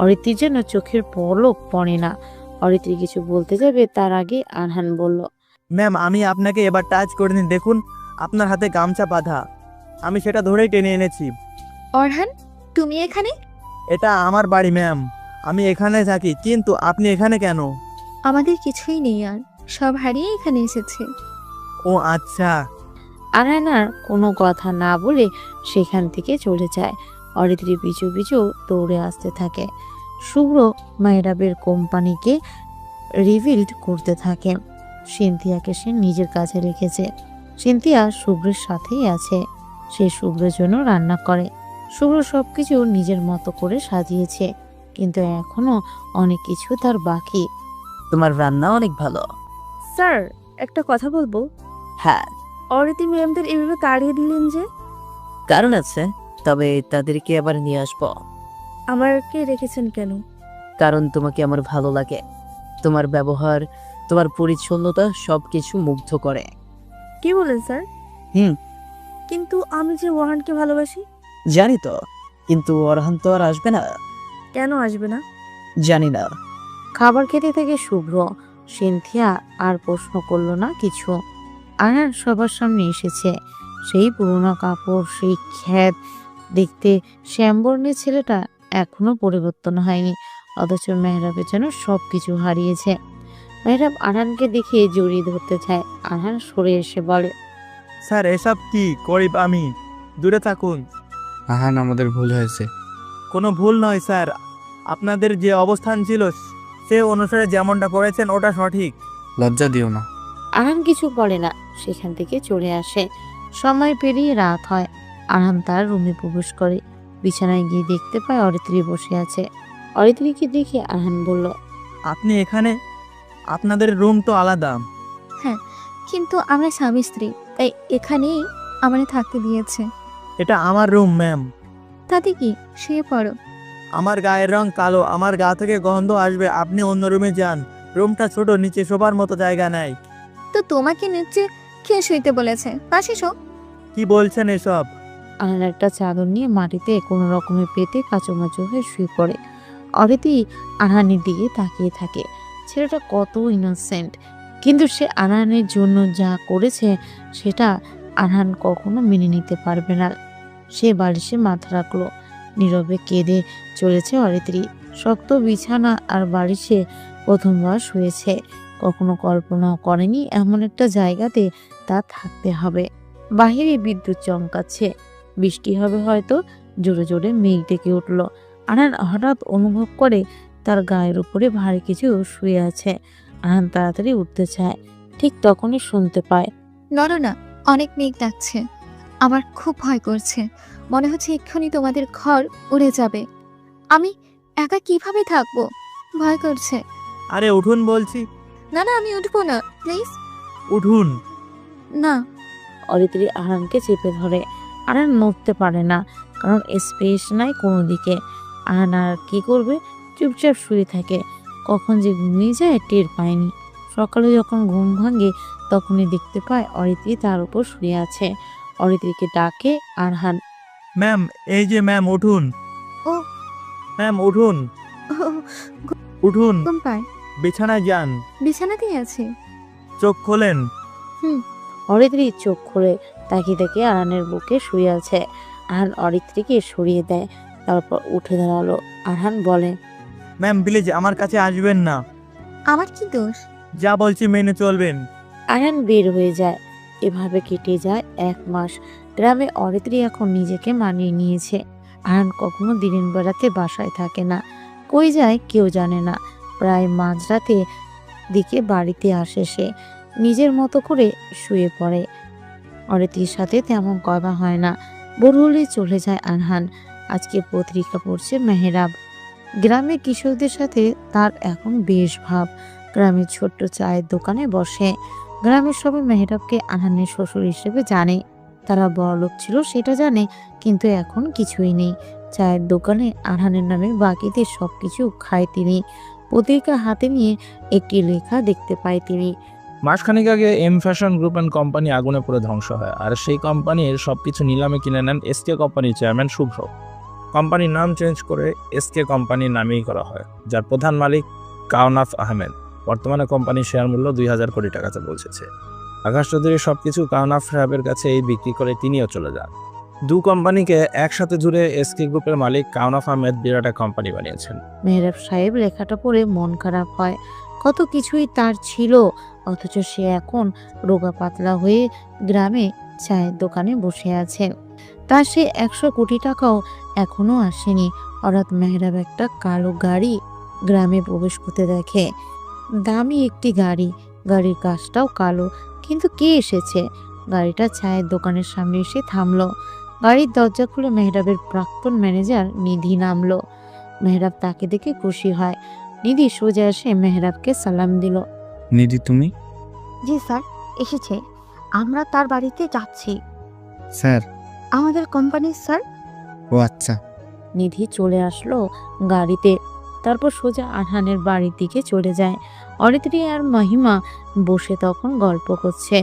অরিত্রীর যেন চোখের পলক পড়ে না। অরিত্রী কিছু বলতে যাবে, তার আগে আরহান বলল, ম্যাম, আমি আপনাকে এবার টাচ করিনি, দেখুন আপনার হাতে গামছা বাঁধা। আমি সেটা ধরেই টেনে এনেছি। অরহান, তুমি এখানে? এটা আমার বাড়ি ম্যাম, আমি এখানে থাকি, কিন্তু আপনি এখানে কেন? আমাদের কিছুই নেই আর, সব হারিয়ে এখানে এসেছে। ও আচ্ছা। আরহান আর কোনো কথা না বলে সেখান থেকে চলে যায়। অরিত্রী পিছু পিছু দৌড়ে আসতে থাকে। শুভ্র মেহরাবের কোম্পানিকে রিভিল্ড করতে থাকে। সিনথিয়াকে সে নিজের কাছে রেখেছে। সিনথিয়া শুভ্রের সাথেই আছে। সে শুভ্রের জন্য রান্না করে। শুভ্র সবকিছু নিজের মতো করে সাজিয়েছে, কিন্তু এখনো অনেক কিছু তার বাকি। তোমার রান্না অনেক ভালো। স্যার একটা কথা বলবো। হ্যাঁ, অরিতি ম্যামদের এভাবে তাড়িয়ে দিলেন যে? কারণ আছে, তবে তাদেরকে আবার নিয়ে আসবো। আমাকে রেখেছেন কেন? কারণ তোমাকে আমার ভালো লাগে। তোমার ব্যবহার, তোমার পরিচ্ছন্নতা সবকিছু মুগ্ধ করে। কি বলেন স্যার? হুম, কিন্তু আমি যে ওয়াহানকে ভালোবাসি। জানি তো, কিন্তু অরহান তো আর আসবে না। কেন আসবে না? জানি না। খাবার খেতে থেকে শুভ্র, সিনথিয়া আর প্রশ্ন করলো না কিছু। আরহান সবার সামনে এসেছে। সেই পুরোনো কাপড়, সেই খ্যাত দেখতে শ্যামবর্ণের ছেলেটা এখনো পরিবর্তন হয়নি, অথচ মেহরাবের যেন সব কিছু হারিয়েছে। মেহরাব আরহানকে দেখে জড়িয়ে ধরতে চায়। আরহান সরে এসে বলে, স্যার এসব কি গরিব আমি, দূরে থাকুন। আহান, আমাদের ভুল হয়েছে। কোনো ভুল নয় স্যার, আপনাদের যে অবস্থান ছিল সে অনুসারে যেমনটা করেছেন ওটা সঠিক। লজ্জা দিও না। আরহান কিছু বলে না, সেখান থেকে চলে আসে। সময় পেরিয়ে রাত হয়। আরহান তার রুমে প্রবেশ করে। বিছানায় গিয়ে দেখতে পায় অরিত্রী বসে আছে। অরিত্রীকে দেখে আরহান বলল, আপনি এখানে? আপনাদের রুম তো আলাদা। হ্যাঁ, কিন্তু আমরা স্বামী স্ত্রী, তাই এখানেই আমাদের থাকতে দিয়েছে। এটা আমার রুম ম্যাম। তাতে কি, শুয়ে পড়ো। আমার গায়ের রং কালো, আমার গা থেকে গন্ধ আসবে। আপনি অন্য রুমে যান, রুমটা ছোট, নিচে শোবার মতো জায়গা নাই। তো তোমাকে নিচে কে শুইতে বলেছে? পাশে শো। কি বলছেন এসব? আরহান একটা চাদর নিয়ে মাটিতে কোনো রকমে পেতে কাচুমাচু হয়ে শুয়ে পড়ে। অরিত্রী আরহানের দিকে তাকিয়ে থাকে। ছেলেটা কত ইনোসেন্ট, কিন্তু সে আরহানের জন্য যা করেছে সেটা আরহান কখনো মেনে নিতে পারবে না। সে বালিশে মাথা রাখলো, নীরবে কেঁদে চলেছে অরিত্রী। শক্ত বিছানা আর বালিশে প্রথমবার শুয়েছে, কখনো কল্পনাও করেনি এমন একটা জায়গাতে তার থাকতে হবে। বাহিরে বিদ্যুৎ চমকাচ্ছে, বৃষ্টি হবে হয়তো। জোরে জোরে মেঘ ডেকে উঠল। আরহান হঠাৎ অনুভব করে তার গায়ের উপরে ভারী কিছু শুয়ে আছে। আরহান তাড়াতাড়ি উঠতে চায়, ঠিক তখনই শুনতে পায়, নড়ো না, অনেক মেঘ ডাকছে। আমার খুব ভয় করছে, মনে হচ্ছে এক্ষুনি তোমাদের ঘর উড়ে যাবে। আমি একা কিভাবে থাকবো? ভয় করছে। আরে উঠুন বলছি। না না, আমি উঠবো না, প্লিজ। উঠুন না। অরিত্রী আরহানকে চেপে ধরে। আরহান নড়তে পারে না, কারণ স্পেস নাই কোনো দিকে। আরহান আর কি করবে, চুপচাপ শুয়ে থাকে। কখন যে ঘুমিয়ে যায় টের পায়নি। সকালে যখন ঘুম ভাঙে তখনই দেখতে পায় অরিত্রী তার উপর শুয়ে আছে। অরিত্রীকে ডাকে আরহান, ম্যাম, এই যে ম্যাম, উঠুন। ও ম্যাম উঠুন, উঠুন, ঘুম পায়। বিছানায় যান। বিছানাতেই আছে। চোখ খোলেন। অরিত্রী চোখ খুলে তাকিয়ে দেখে আরহানের বুকে শুয়ে আছে। আরহান অরিত্রীকে সরিয়ে দেয়, তারপর উঠে দাঁড়ালো। আরহান বলে, ম্যাম প্লিজ আমার কাছে আসবেন না। আমার কি দোষ? যা বলছি মেনে চলবেন। আরহান বের হয়ে যায়। এভাবে কেটে যায় 1 মাস। গ্রামে অরিত্রী এখন নিজেকে মানিয়ে নিয়েছে। আরহান কখনো দিনের বেলাতে বাসায় থাকে না, কই যায় কেউ জানে না। প্রায় মাঝরাতে দিকে বাড়িতে আসে সে, নিজের মতো করে শুয়ে পড়ে। অরিত্রীর সাথে তেমন কথা হয় না। ভোর হলে চলে যায় আরহান। আজকে পত্রিকা পড়ছে মেহরাব। গ্রামে কিশোরদের সাথে তার এখন বেশ ভাব। গ্রামের ছোট্ট চায়ের দোকানে বসে। গ্রামের সবাই মেহরাবকে আরহানের শ্বশুর হিসেবে জানে। তারা বড়লোক ছিল সেটা জানে, কিন্তু এখন কিছুই নেই। চায়ের দোকানে আরহানের নামে বাকিতে সবকিছু খায় তিনি। পত্রিকা হাতে নিয়ে একটি লেখা দেখতে পায় তিনি। মাসখানেক আগে M fashion group and company আগুনে পুড়ে ধ্বংস হয়, আর সেই কোম্পানির সবকিছু নিলামে কিনে নেন এসকে কোম্পানির চেয়ারম্যান শুভ্র। কোম্পানির নাম চেঞ্জ করে এসকে কোম্পানির নামেই করা হয়, যার প্রধান মালিক কাওনাফ আহমেদ। বর্তমানে কোম্পানির শেয়ার মূল্য 2000 কোটি টাকাতে পৌঁছেছে। আকাশ চৌধুরী সবকিছু কাওনাফ সাহেবের কাছে এই বিক্রি করে তিনিও চলে যান। দু কোম্পানিকে একসাথে জুড়ে এসকে গ্রুপের মালিক কাওনাফ আহমেদ বিরাট এক কোম্পানি বানিয়েছেন। মেহরাব সাহেব লেখাটা পড়ে মন খারাপ হয়। কত কিছুই তার ছিল, অথচ সে এখন রোগা পাতলা হয়ে গ্রামে চায়ের দোকানে বসে আছে। তার সে 100 কোটি টাকাও এখনো আসেনি। হঠাৎ মেহরাব একটা কালো গাড়ি গ্রামে প্রবেশ করতে দেখে। দামি একটি গাড়ি, গাড়ির কাজটাও কালো, কিন্তু কে এসেছে? গাড়িটা চায়ের দোকানের সামনে এসে থামলো। গাড়ির দরজা খুলে মেহরাবের প্রাক্তন ম্যানেজার নিধি নামলো। মেহরাব তাকে দেখে খুশি হয়। নিধি সোজা এসে মেহরাবকে সালাম দিল। নিধি তুমি? জি স্যার, এসেছে। আমরা তার বাড়িতে যাচ্ছি। স্যার? আমাদের কোম্পানির স্যার। ও আচ্ছা। নিধি চলে আসলো গাড়িতে, তারপর সোজা আরহানের বাড়ির দিকে চলে যায়। অরিত্রী আর মহিমা বসে তখন গল্প করছে।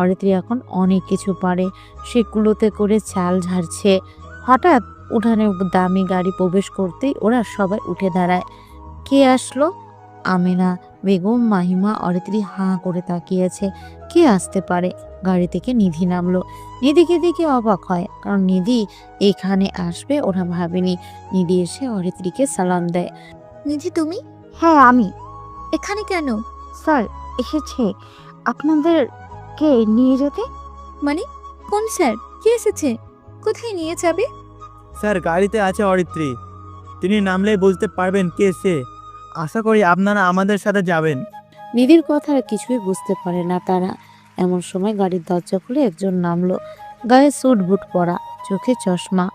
অরিত্রী এখন অনেক কিছু পারে, সেগুলোতে করে চাল ঝাড়ছে। হঠাৎ উঠানে দামি গাড়ি প্রবেশ করতেই ওরা সবাই উঠে দাঁড়ায়। কে আসলো? আমেনা বেগম, মাহিমা, অরিত্রী হাঁ করে তাকিয়েছে। কে আসতে পারে? গাড়ি থেকে নিধি নামলো। নিধিকে দেখে অবাক হয়, কারণ নিধি এখানে আসবে ওরা ভাবেনি। নিধি এসে অরিত্রীকে সালাম দেয়। নিধি তুমি হ্যাঁ আমি। এখানে কেন? স্যার এসেছে আপনাদেরকে নিয়ে যেতে। মানে কোন স্যার? কে এসেছে? কোথায় নিয়ে যাবে? স্যার গাড়িতে আছে অরিত্রী, তিনি নামলেই বুঝতে পারবেন কে সে। আশা করি আপনারা আমাদের সাথে যাবেন। নিধির কথা আর কিছুই বুঝতে পারে না তারা। এমন সময় গাড়ির দরজা খুলে একজন নামলো, গায়ে স্যুট বুট পরা, চোখে চশমা।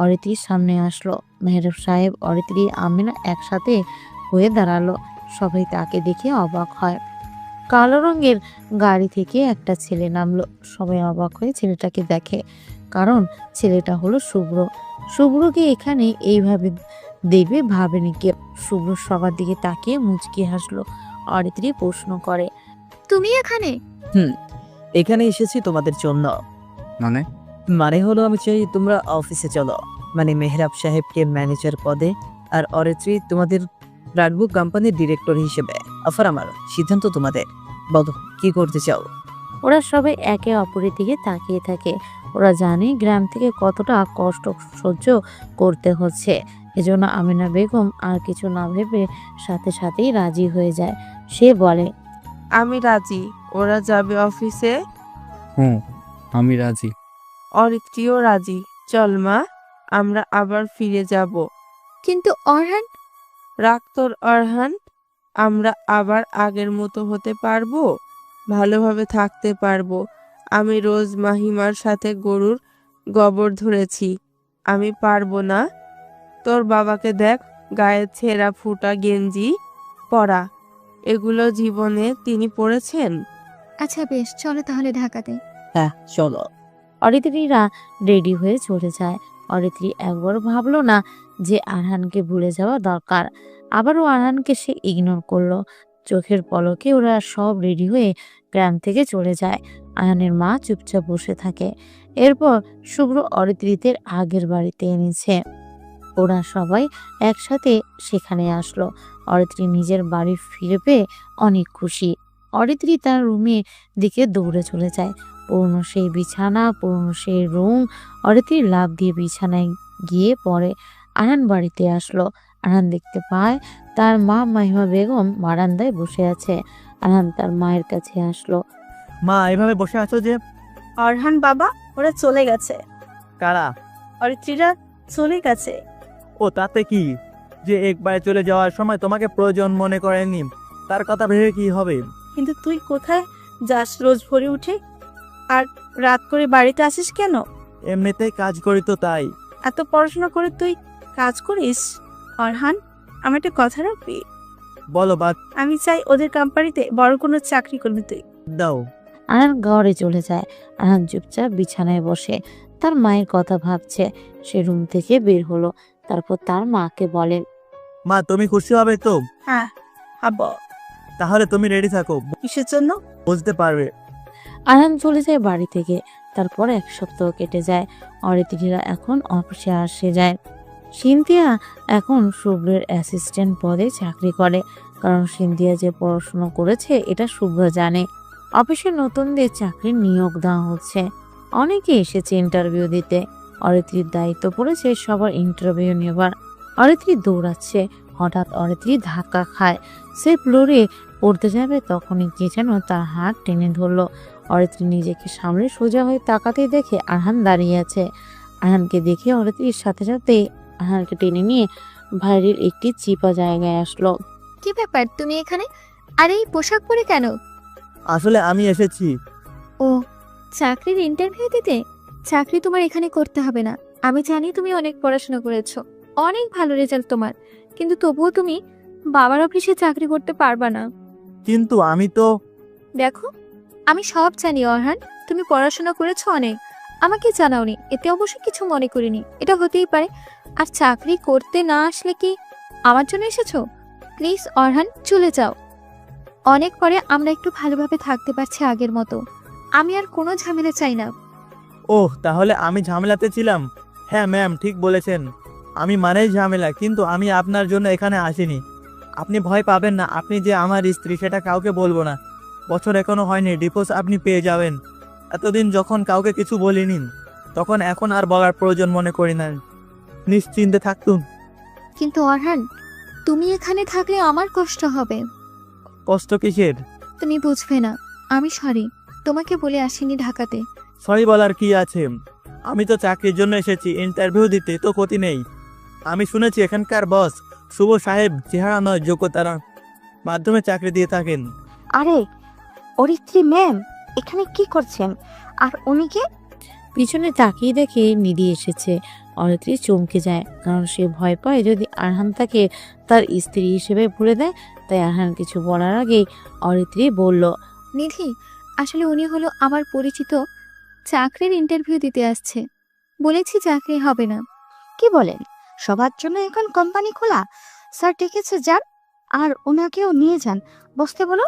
অরিত্রীর সামনে আসলো। মেহরাব সাহেব, অরিত্রী, আমিনা একসাথে হয়ে দাঁড়ালো। সবাই তাকে দেখে অবাক হয়। কালো রঙের গাড়ি থেকে একটা ছেলে নামলো। সবাই অবাক হয়ে ছেলেটাকে দেখে, কারণ ছেলেটা হলো শুভ্র। শুভ্রকে এখানে এইভাবে দেখবে ভাবেনি কেউ। শুভ্র সবার দিকে তাকিয়ে মুচকি হাসলো। অরিত্রী প্রশ্ন করে, তুমি এখানে? এখানে এসেছি তোমাদের জন্য। মানে? মানে হলো আমি চাই তোমরা অফিসে চলো, মানে মেহরাব সাহেবকে ম্যানেজার পদে আর অরিত্রী তোমাদের রাখবো কোম্পানির ডিরেক্টর হিসেবে। অফার আমার, সিদ্ধান্ত তোমাদের। বলো কি করতে চাও? ওরা সবাই একে অপরের দিকে তাকিয়ে থাকে। ওরা জানে গ্রাম থেকে কতটা কষ্ট সহ্য করতে হচ্ছে। এজন্য আমিনা বেগম আর কিছু না ভেবে সাথে সাথেই রাজি হয়ে যায়। সে বলে, আমি রাজি। ওরা যাবে অফিসে। আমি রাজি। অরিত্রীও রাজি। চল মা, আমরা আবার ফিরে যাব। কিন্তু অরহান? রাখ তোর অরহান। আমরা আবার আগের মতো হতে পারবো, ভালোভাবে থাকতে পারবো। আমি রোজ মাহিমার সাথে গরুর গোবর ধরেছি, আমি পারবো না? তোর বাবাকে দেখ, গায়ে ছেঁড়া ফুটা গেঞ্জি পরা, এগুলো জীবনে তিনি পড়েছেন? আচ্ছা বেশ, চলো তাহলে ঢাকাতে। হ্যাঁ চলো। অরিত্রীরা রেডি হয়ে চলে যায়। অরিত্রী একবার ভাবলো না যে আরহানকে ভুলে যাওয়া দরকার। আবারও আরহানকে সে ইগনোর করলো। চোখের পলকে ওরা সব রেডি হয়ে গ্রাম থেকে চলে যায়। আরহানের মা চুপচাপ বসে থাকে। এরপর শুভ্র অরিত্রীদের আগের বাড়িতে এনেছে। ওরা সবাই একসাথে সেখানে আসলো। অরিত্রী নিজের বাড়ি ফিরে পেয়ে অনেক খুশি। অরিত্রী তার রুমের দিকে দৌড়ে চলে যায়। পুরনো সেই বিছানা, পুরনো সেই রুম। অরিত্রী লাফ দিয়ে বিছানায় গিয়ে পড়ে। আরহান বাড়িতে আসলো। আরহান দেখতে পায় তার মা মাহিমা বেগম বারান্দায় বসে আছে। আরহান তার মায়ের কাছে আসলো। মা এভাবে বসে আছো যে? অরহান বাবা, ওরা চলে গেছে। কারা? অরিত্রীরা চলে গেছে। ও তাতে কি, যে একবারে চলে যাওয়ার সময় তোমাকে প্রয়োজন মনে করেনি, তার কথা ভেবে কি হবে? কিন্তু তুই কোথায় যাস রোজ ভোরে উঠে, আর রাত করে বাড়িতে আসিস কেন? এমনিতেই কাজ করি তো তাই। এত পড়াশোনা করে তুই কাজ করিস? অরহান, আমি একটা কথা রাখবি? বলো বাদ। আমি চাই ওদের কোম্পানিতে বড় কোনো চাকরি করবি তুই। দাও। আরহান ঘরে চলে যায়। আরহান চুপচাপ বিছানায় বসে তার মায়ের কথা ভাবছে। সে রুম থেকে বের হলো। তারপর তার মাকে বলে, মা তুমি খুশি হবে তো? হ্যাঁ হব। তাহলে তুমি রেডি থাকো, কিসের জন্য? বুঝতে পারবে। আরহান চলে যায় বাড়ি থেকে। তারপর 1 সপ্তাহ কেটে যায়। অরিত্রীরা এখন অফিসে আসে যায়। সিনথিয়া এখন শুভ্রের অ্যাসিস্ট্যান্ট পদে চাকরি করে, কারণ সিনথিয়া যে পড়াশোনা করেছে এটা শুভ্র জানে। অফিসে নতুনদের চাকরির নিয়োগ দেওয়া হচ্ছে। অনেকে এসেছে ইন্টারভিউ দিতে। অরিত্রীর দায়িত্ব পড়েছে সবার ইন্টারভিউ নেবার। অরিত্রী দৌড়াচ্ছে। হঠাৎ অরিত্রী ধাক্কা খায়। সে ফ্লোরে পড়তে যাবে, তখনই কে যেন তার হাত টেনে ধরলো। অরিত্রী নিজেকে সামলে সোজা হয়ে তাকাতেই দেখে আরহান দাঁড়িয়ে আছে। আরহানকে দেখে অরিত্রীর সাথে সাথে আরহানকে টেনে নিয়ে বাইরের একটি চিপা জায়গায় আসলো। কি ব্যাপার, তুমি এখানে? আর এই পোশাক পরে কেন? আসলে আমি এসেছি। ও, চাকরির ইন্টারভিউ দিতে? চাকরি তোমার এখানে করতে হবে না। আমি জানি তুমি অনেক পড়াশোনা করেছো, অনেক ভালো রেজাল্ট তোমার, কিন্তু তবুও তুমি বাবার অফিসে চাকরি করতে পারবা না। কিন্তু আমি তো দেখো, আমি সব জানি অরহান, তুমি পড়াশোনা করেছো অনেক, আমাকে জানাওনি, এতে অবশ্য কিছু মনে করিনি, এটা হতেই পারে। আর চাকরি করতে না আসলে কি আমার জন্য এসেছো? প্লিজ অরহান, চলে যাও। অনেক পরে আমরা একটু ভালোভাবে থাকতে পারছি আগের মতো। আমি আর কোনো ঝামেলা চাই না। ওহ, তাহলে আমি ঝামেলাতে ছিলাম। হ্যাঁ ম্যাম, ঠিক বলেছেন, আমি মানেই ঝামেলা, কিন্তু আমি আপনার জন্য এখানে আসিনি। আপনি ভয় পাবেন না, আপনি যে আমার স্ত্রী সেটা কাউকে বলবো না। বছর এখনো হয়নি, ডিভোর্স আপনি পেয়ে যাবেন। এতদিন যখন কাউকে কিছু বলিনি, তখন এখন আর বলার প্রয়োজন মনে করি না। নিশ্চিন্তে থাকুন। কিন্তু অরহান, তুমি এখানে থাকলে আমার কষ্ট হবে। কষ্ট কিসের? তুমি বুঝবে না। আমি সরি, তোমাকে বলে আসিনি ঢাকাতে। সরি বলার কি আছে? আমি তো চাকরির জন্য এসেছি, ইন্টারভিউ দিতে, তো ক্ষতি নেই। আমি শুনেছি এখানকার বস শুভ সাহেব চেহারা নয় যোগ্যতার মাধ্যমে চাকরি দিয়ে থাকেন। আরে অরিত্রী ম্যাম এখানে কি করছেন? আর উনি কে? পিছনে তাকিয়ে দেখে নিধি এসেছে। অরিত্রী চমকে যায়, কারণ সে ভয় পায় যদি আরহান তাকে তার স্ত্রী হিসেবে ভুলে দেয়। তাই আরহান কিছু বলার আগেই অরিত্রী বলল, নিধি, আসলে উনি হলো আমার পরিচিত, চাকরির ইন্টারভিউ দিতে আসছে। বলেছি চাকরি হবে না। কি বলেন? সবার জন্য এখন কোম্পানি খোলা? স্যার ডেকেছে, যান আর ওনাকেও নিয়ে যান, বসতে বলো।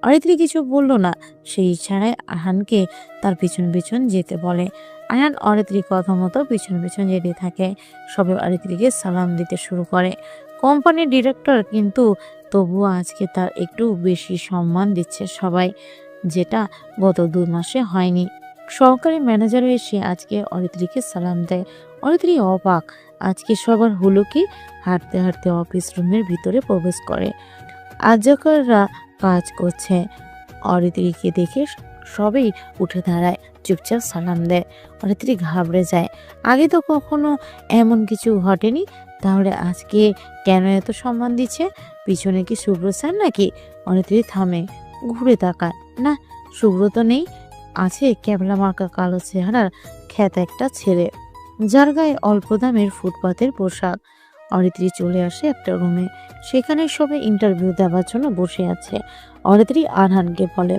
অরিত্রী কিছু বলল না। সেই ইশারায় আরহানকে তার পিছন পিছন যেতে বলে। আরহান অরিত্রীর কথা মতো পিছন পিছন যেতে থাকে। সবে অরিত্রীকে সালাম দিতে শুরু করে। কোম্পানির ডিরেক্টর, কিন্তু তবুও আজকে তার একটু বেশি সম্মান দিচ্ছে সবাই, যেটা গত 2 মাসে হয়নি। সহকারী ম্যানেজার এসে আজকে অরিত্রীকে সালাম দেয়। অরিত্রী অবাক, আজকে সবার হলো কি? হাঁটতে হাঁটতে অফিস রুমের ভিতরে প্রবেশ করে। আর্যকররা কাজ করছে। অরিত্রীকে দেখে সবেই উঠে দাঁড়ায়, চুপচাপ সালাম দেয়। অরিত্রী ঘাবড়ে যায়, আগে তো কখনো এমন কিছু ঘটেনি, তাহলে আজকে কেন এত সম্মান দিচ্ছে? পিছনে কি শুভ্র স্যার নাকি? অরিত্রী থামে, ঘুরে তাকায়, না, শুভ্র তো নেই। আছে ক্যাবলা মার্কা কালো চেহারার খ্যাত একটা ছেলে, যার গায়ে অল্প দামের ফুটপাতের পোশাক। অরিত্রী চলে আসে একটা রুমে, সেখানে সবাই ইন্টারভিউ দেওয়ার জন্য বসে আছে। অরিত্রী আরহানকে বলে,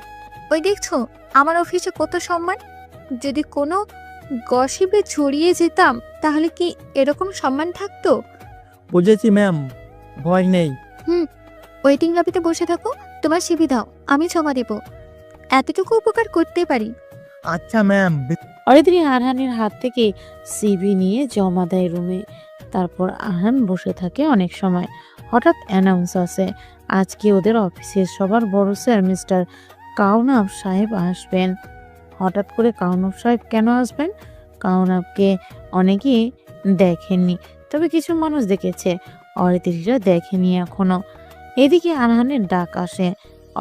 ওই দেখছো আমার অফিসে কত সম্মান। যদি কোনো গসিপে ছড়িয়ে যেতাম তাহলে কি এরকম সম্মান থাকতো? বুঝেছি ম্যাম, ভয় নেই। ওয়েটিং লবিতে বসে থাকো, তোমার সিভি দাও, আমি জমা দেব। এতটুকু উপকার করতে পারি। আচ্ছা ম্যাম। অরিত্রী আরহানের হাত থেকে সিভি নিয়ে জমা দেয় রুমে। তারপর আরহান বসে থাকে অনেক সময়। হঠাৎ অ্যানাউন্স আসে, আজকে ওদের অফিসের সবার বড় স্যার মিস্টার কাউনাব সাহেব আসবেন। হঠাৎ করে কাউনাব সাহেব কেন আসবেন? কাউনাবকে অনেকেই দেখেননি, তবে কিছু মানুষ দেখেছে, অরিত্রীরা দেখেনি এখনো। এদিকে আরহানের ডাক আসে।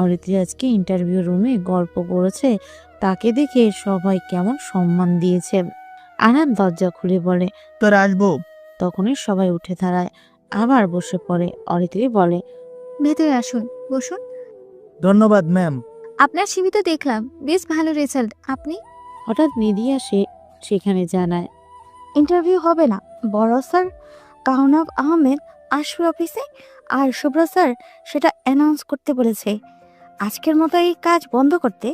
অরিত্রী আজকে ইন্টারভিউ রুমে গল্প করেছে, তাকে দেখে সবাই কেমন সম্মান দিয়েছে। আরহান দরজা খুলে বলে, তোর আসবো। তখনই সবাই উঠে দাঁড়ায়, আবার বসে পড়ে। অরিত্রী বলে, ভেতরে আসুন, বসুন। ধন্যবাদ ম্যাম। আপনার সিভি তো দেখলাম, বেশ ভালো রেজাল্ট। আপনি? হঠাৎ নিধি আসে, সেখানে জানায়, ইন্টারভিউ হবে না, বড় স্যার কাউনাব আহমেদ আসবে অফিসে, আর শুভ্র স্যার সেটা অ্যানাউন্স করতে বলেছে আজকের মতো এই কাজ বন্ধ করতে।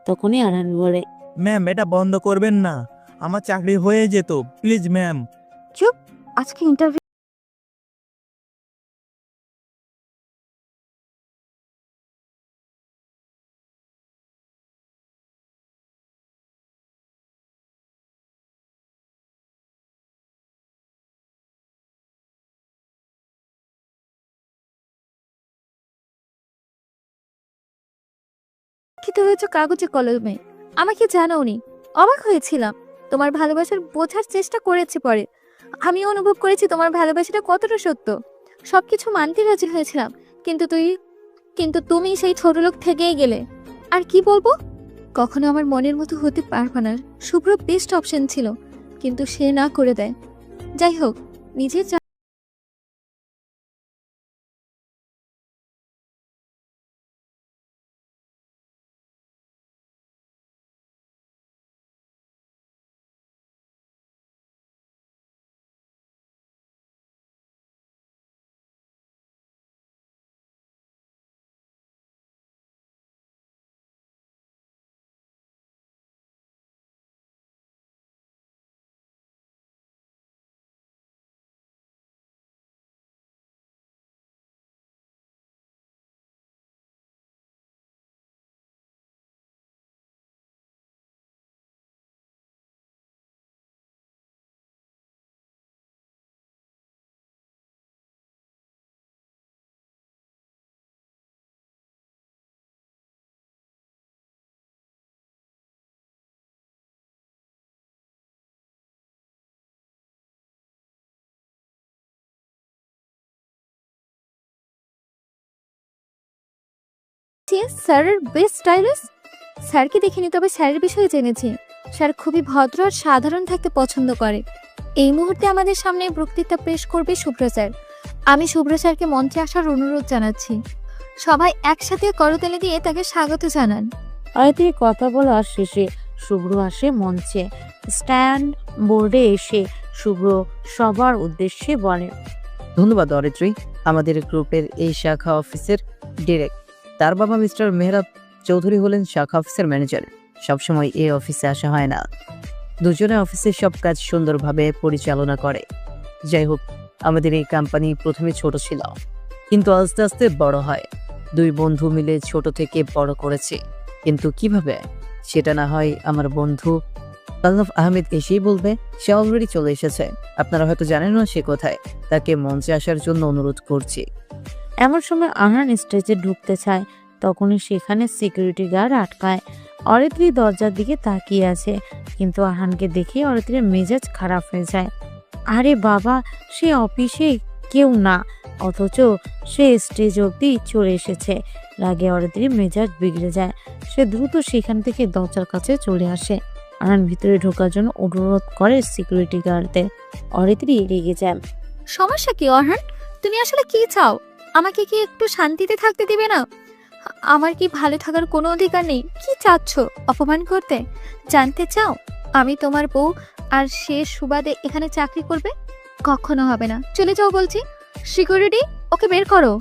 তখনই আরহান বলে, ম্যাম, এটা বন্ধ করবেন না, আমার চাকরি হয়ে যেত, প্লিজ ম্যাম। চুপ, আজকে ইন্টারভিউ লিখিত হয়েছে কাগজে কলমে, আমাকে জানাওনি। অবাক হয়েছিলাম, তোমার ভালোবাসার বোঝার চেষ্টা করেছি পরে। আমি অনুভব করেছি তোমার ভালোবাসাটা কতটা সত্য। সবকিছু মানতে রাজি হয়েছিলাম, কিন্তু তুমি সেই ছোট লোক থেকেই গেলে। আর কি বলবো, কখনো আমার মনের মতো হতে পারবে না। শুভ্র বেস্ট অপশন ছিল, কিন্তু সে না করে দেয়। যাই হোক, নিজের স্যারের বেস্ট স্টাইলিশ। স্যারকে দেখিনি, তবে স্যারের বিষয়ে জেনেছি। স্যার খুবই ভদ্র আর সাধারণ থাকতে পছন্দ করে। এই মুহূর্তে আমাদের সামনে বক্তৃতা পেশ করবে শুভ্র স্যার। আমি শুভ্র স্যারকে মঞ্চে আসার অনুরোধ জানাচ্ছি। সবাই একসাথে করতালি দিয়ে তাকে স্বাগত জানান। অরিত্রী কথা বলার শেষে শুভ্র আসে মঞ্চে। স্ট্যান্ড বোর্ডে এসে শুভ্র সবার উদ্দেশ্যে বলে, ধন্যবাদ অরিত্রী, আমাদের গ্রুপের এই শাখা অফিসের ডিরেক্ট। তার বাবা মিস্টার মেহরাব চৌধুরী হলেন শাখা অফিসের ম্যানেজার। সবসময় এই অফিসে আসা হয় না। দুজনে অফিসের সব কাজ সুন্দরভাবে পরিচালনা করে। যাই হোক, আমাদের এই কোম্পানি প্রথমে ছোট ছিল, কিন্তু আস্তে আস্তে বড় হয়। দুই বন্ধু মিলে ছোট থেকে বড় করেছে। কিন্তু কিভাবে, সেটা না হয় আমার বন্ধু কালনফ আহমেদ এসেই বলবে। সে অলরেডি চলে এসেছে, আপনারা হয়তো জানেন না সে কোথায়। তাকে মঞ্চে আসার জন্য অনুরোধ করছি। এমন সময় আরহান স্টেজে ঢুকতে চায়, তখনই সেখানে সিকিউরিটি গার্ড আটকায়। অরিত্রী দরজার দিকে তাকিয়ে আছে, কিন্তু আরহানকে দেখে অরিত্রীর মেজাজ খারাপ হয়ে যায়। আরে বাবা, সে অফিসে কেউ না, অথচ সে স্টেজ অবধি চলে এসেছে। রাগে অরিত্রীর মেজাজ বিগড়ে যায়। সে দ্রুত সেখান থেকে দরজার কাছে চলে আসে। আরহান ভিতরে ঢোকার জন্য অনুরোধ করে সিকিউরিটি গার্ডদের। অরিত্রী রেগে যায়। সমস্যা কি অরহান? তুমি আসলে কি চাও? আমাকে কি একটু শান্তিতে থাকতে দিবে না? আমার কি ভালো থাকার কোনো অধিকার নেই? কি চাচ্ছ? অপমান করতে? জানতে চাও আমি তোমার বউ আর সে সুবাদে এখানে চাকরি করবে? কখনো হবে না। চলে যাও বলছি। সিকিউরিটি, ওকে বের করো।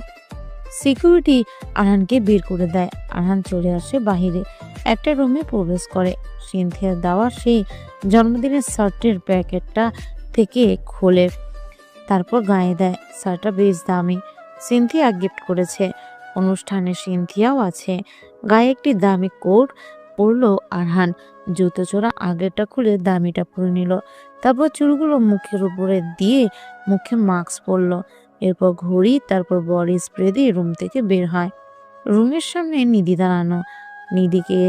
সিকিউরিটি আরহানকে বের করে দেয়। আরহান চলে আসে বাহিরে, একটা রুমে প্রবেশ করে। সিনথিয়ার দেওয়া সেই জন্মদিনের শার্টের প্যাকেটটা থেকে খোলে, তারপর গায়ে দেয়। শার্টটা বেশ দামি, সিনথিয়া গিফট করেছে। অনুষ্ঠানে সিনথিয়াও আছে। গায়ে একটি দামি কোট পরলো আরহান। জুতো চোরা আগেরটা খুলে দামিটা পরে নিল। তারপর চুলগুলো মুখের উপরে দিয়ে মুখে মাস্ক পরলো। এরপর ঘড়ি, তারপর বডি স্প্রে দিয়ে রুম থেকে বের হয়। রুমের সামনে নিধি দাঁড়ানো। নিধিকে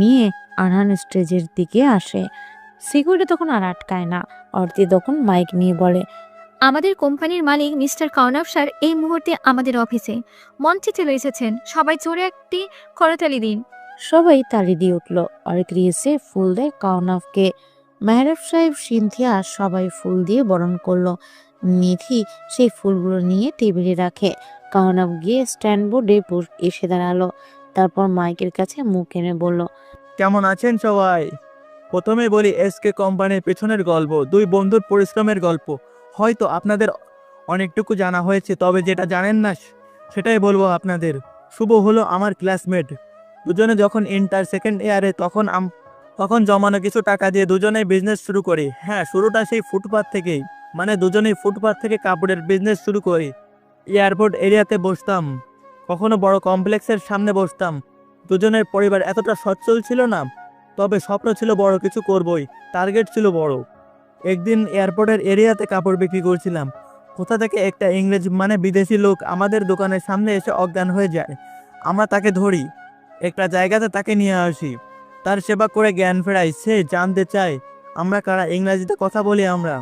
নিয়ে আরহান স্টেজের দিকে আসে। সিকিউরিটি তখন আর আটকায় না। অর্তি তখন মাইক নিয়ে বলে, আমাদের কোম্পানির মালিক মিস্টার কাউনাফ স্যার এই মুহূর্তে আমাদের অফিসে মঞ্চে চলে এসেছেন। সবাই জোরে একটি করতালি দিন। সবাই তালি দিয়ে উঠল। অরিত্রী এসে ফুল দেয় কাউনাফকে। মেহরাব সাহেব, সিনথিয়া সবাই ফুল দিয়ে বরণ করলো। নিধি সেই ফুলগুলো নিয়ে টেবিলে রাখে। কাউনাফ গিয়ে স্ট্যান্ড বোর্ডে এসে দাঁড়ালো। তারপর মাইকের কাছে মুখ এনে বলল, কেমন আছেন সবাই? প্রথমে বলি এসকে কোম্পানির পেছনের গল্প, দুই বন্ধুর পরিশ্রমের গল্প। হয়তো আপনাদের অনেকটুকু জানা হয়েছে, তবে যেটা জানেন না সেটাই বলবো আপনাদের। শুভ হলো আমার ক্লাসমেট। দুজনে যখন ইন্টার সেকেন্ড ইয়ারে তখন জমানো কিছু টাকা দিয়ে দুজনেই বিজনেস শুরু করি। হ্যাঁ, শুরুটা সেই ফুটপাথ থেকেই, মানে দুজনেই ফুটপাথ থেকে কাপড়ের বিজনেস শুরু করি। এয়ারপোর্ট এরিয়াতে বসতাম, কখনো বড় কমপ্লেক্সের সামনে বসতাম। দুজনের পরিবার এতটা সচ্ছল ছিল না, তবে স্বপ্ন ছিল বড় কিছু করবই, টার্গেট ছিল বড়। একদিন এয়ারপোর্টের এরিয়াতে কাপড় বিক্রি করছিলাম। কোথা থেকে একটা ইংরেজ মানে বিদেশি লোক আমাদের দোকানের সামনে এসে অজ্ঞান হয়ে যায়। আমরা তাকে ধরি, একটা জায়গাতে তাকে নিয়ে আসি, তার সেবা করে জ্ঞান ফেরাই। সে জানতে চায় আমরা কারা, ইংরেজিতে কথা বলি আমরা।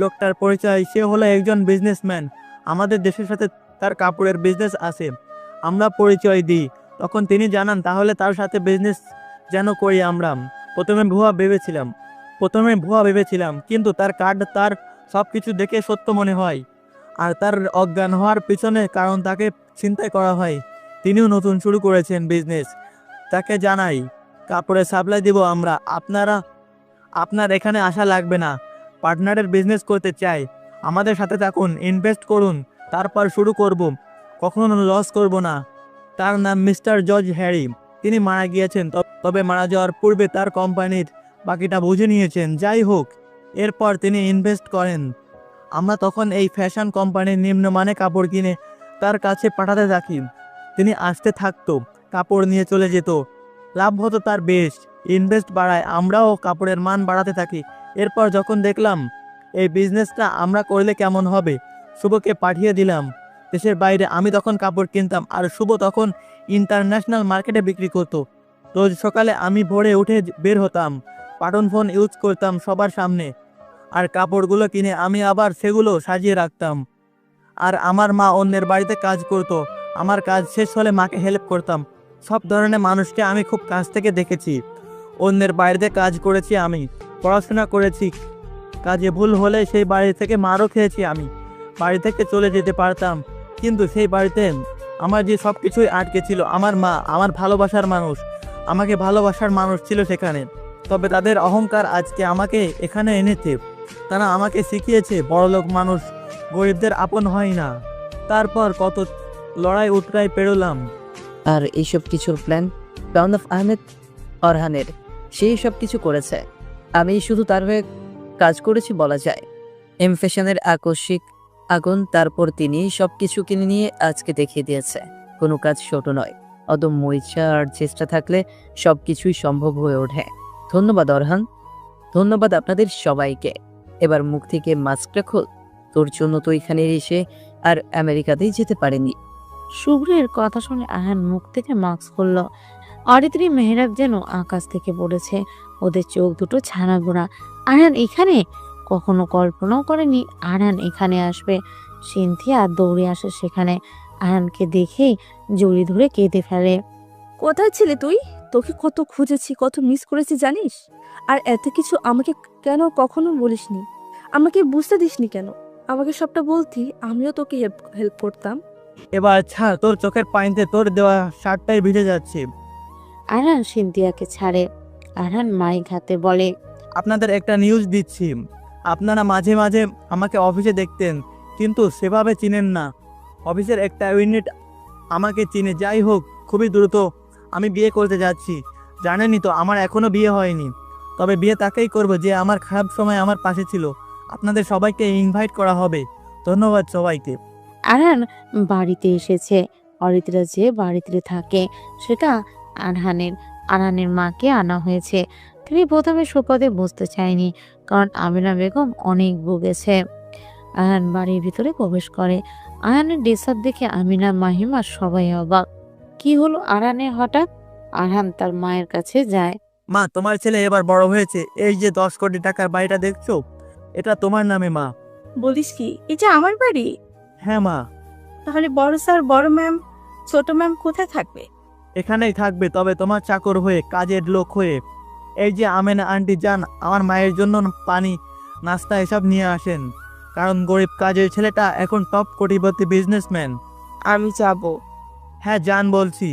লোকটার পরিচয়, সে হলো একজন বিজনেসম্যান। আমাদের দেশের সাথে তার কাপড়ের বিজনেস আছে। আমরা পরিচয় দিই, তখন তিনি জানান তাহলে তার সাথে বিজনেস যেন করি আমরা। প্রথমে ভুয়া ভেবেছিলাম, কিন্তু তার কার্ড, তার সব কিছু দেখে সত্য মনে হয়। আর তার অজ্ঞান হওয়ার পিছনে কারণ তাকে ছিনতাই করা হয়। তিনিও নতুন শুরু করেছেন বিজনেস। তাকে জানাই কাপড়ের সাপ্লাই দিব আমরা, আপনার এখানে আসা লাগবে না। পার্টনারের বিজনেস করতে চাই, আমাদের সাথে থাকুন, ইনভেস্ট করুন, তারপর শুরু করব, কখনো লস করব না। তার নাম মিস্টার জর্জ হ্যারি। তিনি মারা গিয়েছেন, তবে মারা যাওয়ার পূর্বে তার কোম্পানির বাকিটা বুঝে নিয়েছেন। যাই হোক, এরপর তিনি ইনভেস্ট করেন। আমরা তখন এই ফ্যাশন কোম্পানির নিম্নমানে কাপড় কিনে তার কাছে পাঠাতে থাকি। তিনি আসতে থাকতো, কাপড় নিয়ে চলে যেত। লাভ হতো তার বেশ, ইনভেস্ট বাড়ায়, আমরাও কাপড়ের মান বাড়াতে থাকি। এরপর যখন দেখলাম এই বিজনেসটা আমরা করলে কেমন হবে, শুভকে পাঠিয়ে দিলাম দেশের বাইরে। আমি তখন কাপড় কিনতাম, আর শুভ তখন ইন্টারন্যাশনাল মার্কেটে বিক্রি করতো। রোজ সকালে আমি ভোরে উঠে বের হতাম, বাটন ফোন ইউজ করতাম সবার সামনে, আর কাপড়গুলো কিনে আমি আবার সেগুলো সাজিয়ে রাখতাম। আর আমার মা অন্যের বাড়িতে কাজ করতো, আমার কাজ শেষ হলে মাকে হেল্প করতাম। সব ধরনের মানুষকে আমি খুব কাছ থেকে দেখেছি। অন্যের বাড়িতে কাজ করেছি, আমি পড়াশোনা করেছি, কাজে ভুল হলে সেই বাড়ি থেকে মারও খেয়েছি। আমি বাড়ি থেকে চলে যেতে পারতাম, কিন্তু সেই বাড়িতে আমার যে সব কিছুই আটকে ছিল, আমার মা, আমার ভালোবাসার মানুষ, আমাকে ভালোবাসার মানুষ ছিল সেখানে। তবে তাদের অহংকার আজকে আমাকে এখানে এনেছে। তারা আমাকে শিখিয়েছে বড়লোক মানুষ গরিবদের আপন হয় না। তারপর কত লড়াই উতরাই পেরোলাম। আর এইসব কিছুর প্ল্যান অফ আহমেদ অরহানের, সেই সব কিছু করেছে। আমি শুধু তার হয়ে কাজ করেছি বলা যায়। এম ফ্যাশনের আকস্মিক আগুন, তারপর তিনি সব কিছু কিনে নিয়ে আজকে দেখিয়ে দিয়েছে কোনো কাজ ছোট নয়। অদম্য ইচ্ছা আর চেষ্টা থাকলে সব কিছুই সম্ভব হয়ে ওঠে। ধন্যবাদ অরহান, ধন্যবাদ আপনাদের সবাইকে। এবার মুখ থেকে মাস্কটা খোল, তোর জন্য তো এখানে এসে আর আমেরিকাতেই যেতে পারেনি। শুভ্রের কথা শুনে আহান মুখ থেকে মাস্ক খুলল। অরিত্রী মেহরাব যেন আকাশ থেকে পড়েছে, ওদের চোখ দুটো ছানা গোড়া। আহান এখানে? কখনো কল্পনাও করেনি আহান এখানে আসবে। সিনথিয়া দৌড়ে আসে সেখানে, আহানকে দেখেই জড়ি ধরে কেঁদে ফেলে। কোথায় ছিলে তুই? তোকে কত খুঁজেছি, কত মিস করেছি জানিস? আর এত কিছু আমাকে কেন কখনো বলিসনি? আমাকে বুঝতে দিসনি কেন? আমাকে সবটা বলতি, আমিও তোকে হেল্প করতাম। এবার ছাড়, তোর চোখের পানিতে তোর দেওয়া শার্টটাই ভিজে যাচ্ছে। আহান সিনথিয়াকে ছাড়ে। আহান মাইক হাতে বলে, আপনাদের একটা নিউজ দিচ্ছি। আপনারা মাঝে মাঝে আমাকে অফিসে দেখতেন, কিন্তু সেভাবে চিনেন না। অফিসের একটা ইউনিট আমাকে চিনে। যাই হোক, খুবই দ্রুত আমি বিয়ে করতে যাচ্ছি। জানেনই তো আমার এখনও বিয়ে হয়নি। তবে বিয়ে তাকেই করব যে আমার খারাপ সময় আমার পাশে ছিল। আপনাদের সবাইকে ইনভাইট করা হবে। ধন্যবাদ সবাইকে। আরহান বাড়িতে এসেছে। অরিত্রা যে বাড়িতে থাকে সেটা আরহানের মাকে আনা হয়েছে। তিনি প্রথমে সুপদে বসতে চায়নি, কারণ আমিনা বেগম অনেক ভুগেছে। আরহান বাড়ির ভিতরে প্রবেশ করে। আরহানের ডিসাব দেখে আমিনা, মাহিমা সবাই অবাক। কি হলো আরহানের হঠাৎ? আরহান তার মায়ের কাছে যায়। মা, তোমার ছেলে এবার বড় হয়েছে। এই যে 10 কোটি টাকার বাড়িটা দেখছো, এটা তোমার নামে মা। বলিস কি? এটা আমার বাড়ি? হ্যাঁ মা। তাহলে বড় স্যার, বড় ম্যাম, ছোট ম্যাম কোথায় থাকবে? এখানেই থাকবে, তবে তোমার চাকর হয়ে, কাজের লোক হয়ে। এই যে আমেনা আন্টি যান আমার মায়ের জন্য পানি, নাস্তা এসব নিয়ে আসেন, কারণ গরিব কাজের ছেলেটা এখন টপ কোটিপতি বিজনেসম্যান। আমি যাব। হ্যাঁ যান বলছি।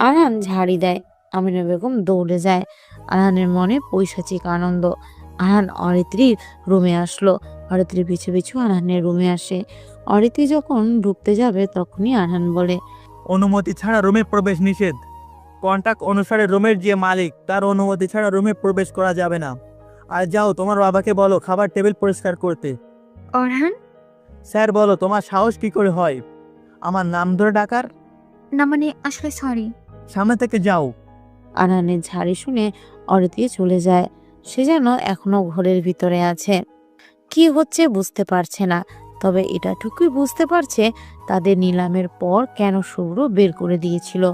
আরহান ঝাড়ি দেয়। আমিনা বেগম দৌড়ে যায়। আরহানের মনে পৈশাচিক আনন্দ। আরহান অরিত্রীর রুমে আসলো। অরিত্রী পিছু পিছু আরহানের রুমে আসে। অরিত্রী যখন ঢুকতে যাবে তখনই আরহান বলে, অনুমতি ছাড়া রুমে প্রবেশ নিষেধ। কন্ট্রাক্ট অনুসারে রুমের যে মালিক, তার অনুমতি ছাড়া রুমে প্রবেশ করা যাবে না। আর যাও, তোমার বাবাকে বলো খাবার টেবিল পরিষ্কার করতে। অরহান? স্যার বলো, তোমার সাহস কি করে হয় আমার নাম ধরে ডাকার? না মানে আসলে সরি। সামনে থেকে যাও। আরহানের ঝাড়ি শুনে অরিত্রী চলে যায়। সে যেন এখনো ঘরের ভিতরে আছে, কি হচ্ছে বুঝতে পারছে না। তবে এটাটুকুই বুঝতে পারছে, তাদের নিলামের পর কেন শুভ্র বের করে দিয়েছিল।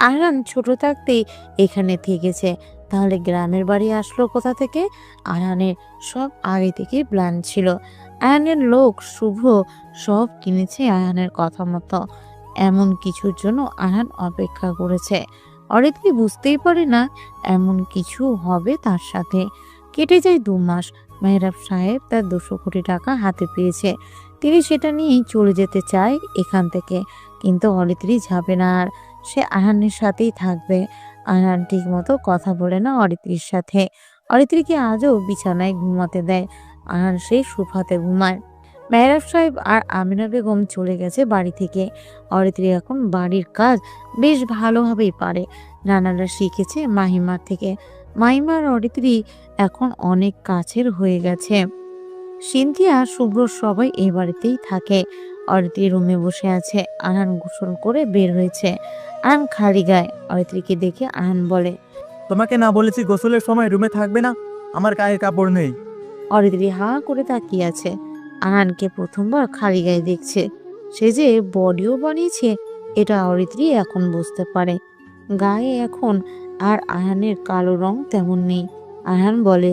আরহান ছোট থাকতেই এখানে থেকেছে, তাহলে গ্রামের বাড়ি আসলো কোথা থেকে? আরহানের সব আগে থেকে প্ল্যান ছিল। আরহানের লোক শুভ্র সব কিনেছে আরহানের কথা মতো। এমন কিছুর জন্য আরহান অপেক্ষা করেছে। অরিত্রী বুঝতেই পারে না এমন কিছু হবে তার সাথে। কেটে যায় 2 মাস। মেহরাব সাহেব তার 200 কোটি টাকা হাতে পেয়েছে। তিনি সেটা নিয়েই চলে যেতে চায় এখান থেকে, কিন্তু অরিত্রী যাবে না। আর সে আরহানের সাথেই থাকবে। আরহান ঠিক মতো কথা বলে না অরিত্রীর সাথে। অরিত্রীকে আজও বিছানায় ঘুমাতে দেয়। আরহান সেই সোফাতে ঘুমায়। মেহরাব সাহেব আর আমিনা বেগম চলে গেছে বাড়ি থেকে। অরিত্রী এখন বাড়ির কাজ বেশ ভালোভাবেই পারে। রান্নাটা শিখেছে মাহিমার থেকে। মাহিমার অরিত্রী এখন অনেক কাছের হয়ে গেছে। সিনথিয়া, শুভ্র সবাই এই বাড়িতেই থাকে। অরিত্রী রুমে বসে আছে। আরহান গোসল করে বের হয়েছে। আরহান খালি গায়ে। অরিত্রীকে দেখে আরহান বলে, তোমাকে না বলেছি গোসলের সময় রুমে থাকবে না? আমার গায়ে কাপড় নেই। অরিত্রী হা করে তাকিয়ে আছে। আরহানকে প্রথমবার খালি গায়ে দেখছে। সে যে বডিও বানিয়েছে এটা অরিত্রী এখন বুঝতে পারে। গায়ে এখন আর আরহানের কালো রং তেমন নেই। আরহান বলে,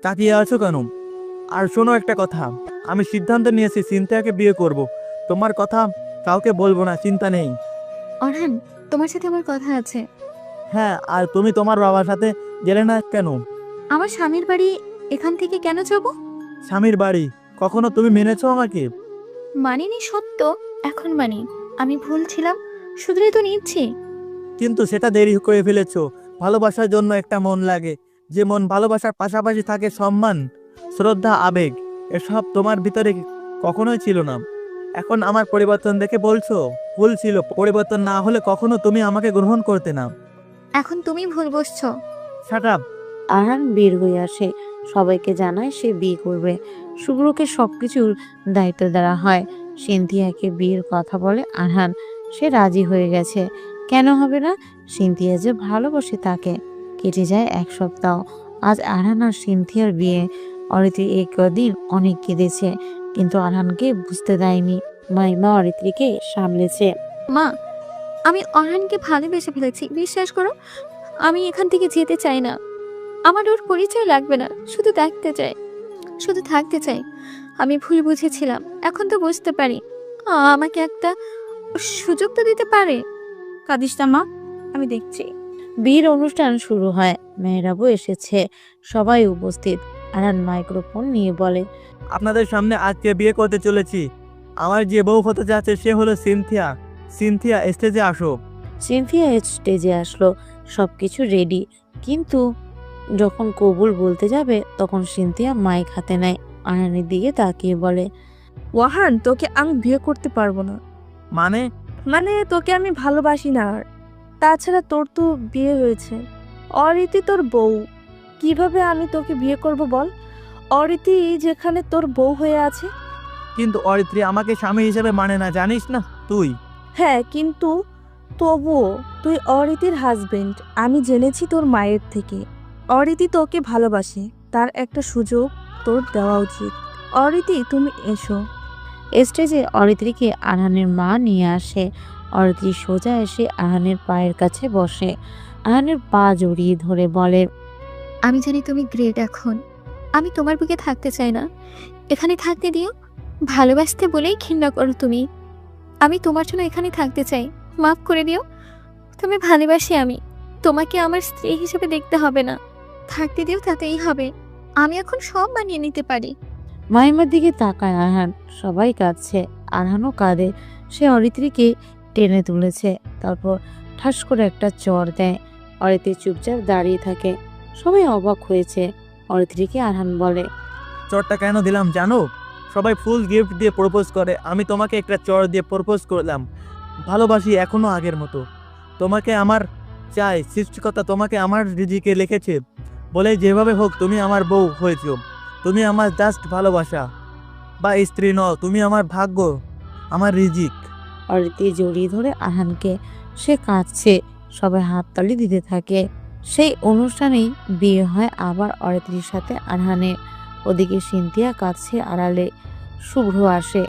তাকিয়ে আছো কেন? আর শোনো একটা কথা, আমি সিদ্ধান্ত নিয়েছি সিনথিয়াকে বিয়ে করব। তোমার কথা কাউকে বলবো না, চিন্তা নেই। অরহান, তোমার সাথে আমার কথা আছে। হ্যাঁ, আর তুমি তোমার বাবার সাথে গেলে না কেন? আমার স্বামীর বাড়ি এখান থেকে কেন যাব? স্বামীর বাড়ি কখনো তুমি মেনেছো আমাকে? মানিনি সত্য, এখন মানি। আমি ভুল ছিলাম, শুধরে তো নিচ্ছি। কিন্তু সেটা দেরি করে ফেলেছো। ভালোবাসার জন্য একটা মন লাগে, যে মন ভালোবাসার পাশাপাশি থাকে সম্মান, শ্রদ্ধা, আবেগ। এসব তোমার ভিতরে কখনোই ছিল না। এখন আমার পরিবর্তন দেখে বলছো ভুল ছিল। পরিবর্তন না হলে কখনো তুমি আমাকে গ্রহণ করতে না। এখন তুমি ভুল বসছো। Shut up. আরহান বের হয়ে আসে, সবাইকে জানায় সে বিয়ে করবে। শুভ্রকে সবকিছুর দায়িত্ব দেওয়া হয়। সিনথিয়াকে বিয়ের কথা বলে আরহান, সে রাজি হয়ে গেছে। কেন হবে না? সিনথিয়া যে ভালোবাসে তাকে। কেটে যায় 1 সপ্তাহ। আজ আরহান আর সিনথিয়ার বিয়ে। অরিত্রী এই কদিন অনেক কেঁদেছে, কিন্তু আরহানকে বুঝতে দেয়নি। মাইমা অরিত্রীকে সামলেছে। মা, আমি অরহানকে ভালোবেসে ফেলেছি, বিশ্বাস করো। আমি এখান থেকে যেতে চাই না। আমার ওর পরিচয় লাগবে না, শুধু দেখতে চাই, শুধু থাকতে চাই। আমি ভুল বুঝেছিলাম, এখন তো বুঝতে পারি। আমাকে একটা সুযোগ তো দিতে পারে। কাঁদিস না মা, আমি দেখছি। বিয়ের অনুষ্ঠান শুরু হয়। মেহরাবও এসেছে, সবাই উপস্থিত। আরহান মাইক্রোফোন নিয়ে বলে, আপনাদের সামনে আজকে বিয়ে করতে চলেছি। আমার যে বউ হতে যাচ্ছে সে হলো সিনথিয়া। সিনথিয়া, স্টেজে আসো। সিনথিয়া স্টেজে আসলো, সবকিছু রেডি। কিন্তু যখন কবুল বলতে যাবে তখন সিনথিয়া মাইক হাতে নেয়। আরহানের দিকে তাকিয়ে বলে, ওয়াহান, তোকে আমি বিয়ে করতে পারবো না। মানে তোকে আমি ভালোবাসি না। আর তাছাড়া তোর তো বিয়ে হয়েছে, অরিতি তোর বউ। কিভাবে আমি তোকে বিয়ে করব বল? অরিতি যেখানে তোর বউ হয়ে আছে। কিন্তু অরিত্রী আমাকে স্বামী হিসেবে মানে না, জানিস না তুই? হ্যাঁ, কিন্তু তবুও তুই অরিতির হাজবেন্ড। আমি জেনেছি তোর মায়ের থেকে। অরিতি তোকে ভালোবাসে, তার একটা সুযোগ তোর দেওয়া উচিত। অরিতি, তুমি এসো। স্টেজে অরিত্রীকে আরহানের মা নিয়ে আসে। অরিত্রী সোজা এসে আরহানের পায়ের কাছে বসে। আরহানের পা জড়িয়ে ধরে বলে, আমি জানি তুমি গ্রেট। এখন আমি তোমার বুকে থাকতে চাই না, এখানে থাকতে দিও। ভালোবাসতে বলেই ঘৃণা করো তুমি। আমি তোমার জন্য এখানে থাকতে চাই, মাফ করে দিও। তুমি ভালোবাসি আমি, তোমাকে আমার স্ত্রী হিসেবে দেখতে হবে না। থাকতে দিও, তাতেই হবে। আমি এখন সব মানিয়ে নিতে পারি। মাইমার দিকে তাকায় আরহান। সবাই কাঁদছে, আরহানও কাঁদে। সে অরিত্রীকে টেনে তুলেছে, তারপর ঠাস করে একটা চড় দেয়। অরিত্রী চুপচাপ দাঁড়িয়ে থাকে। সবাই অবাক হয়েছে। অরিত্রীকে আরহান বলে, চরটা কেন দিলাম জানো? সবাই ফুল গিফট দিয়ে প্রপোজ করে, আমি তোমাকে একটা চর দিয়ে প্রপোজ করলাম। ভালোবাসি এখনো আগের মতো। তোমাকে আমার চাই, সৃষ্টিকর্তা তোমাকে আমার রিজিকে লিখেছে বলে যেভাবে হোক তুমি আমার বউ হয়েছ। তুমি আমার জাস্ট ভালোবাসা বা স্ত্রী নও, তুমি আমার ভাগ্য, আমার রিজিক। অরিত্রী জড়িয়ে ধরে আরহানকে। সে কাঁদছে, সবাই হাততালি দিতে থাকে। সেই অনুষ্ঠানেই বিয়ে হয় আবার অরিত্রীর সাথে আরহানের। ওদিকে সিনথিয়া কাঁদছে আড়ালে। শুভ্র আসে।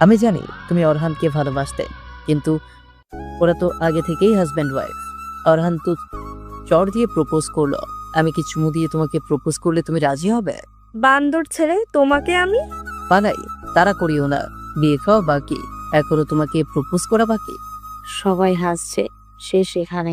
আমি জানি তুমি অরহানকে ভালোবাসতে, কিন্তু ওরা তো আগে থেকেই হাজব্যান্ড ওয়াইফ। অরহান তো চর দিয়ে প্রপোজ করলো, আমি কি চুমু দিয়ে তোমাকে প্রপোজ করলে তুমি রাজি হবে? বান্দর ছেলে, তোমাকে আমি পালাই, তারা করিও না। বিয়ে খাওয়া বাকি, এখনো তোমাকে প্রপোজ করা বাকি। সবাই হাসছে। সে সেখানে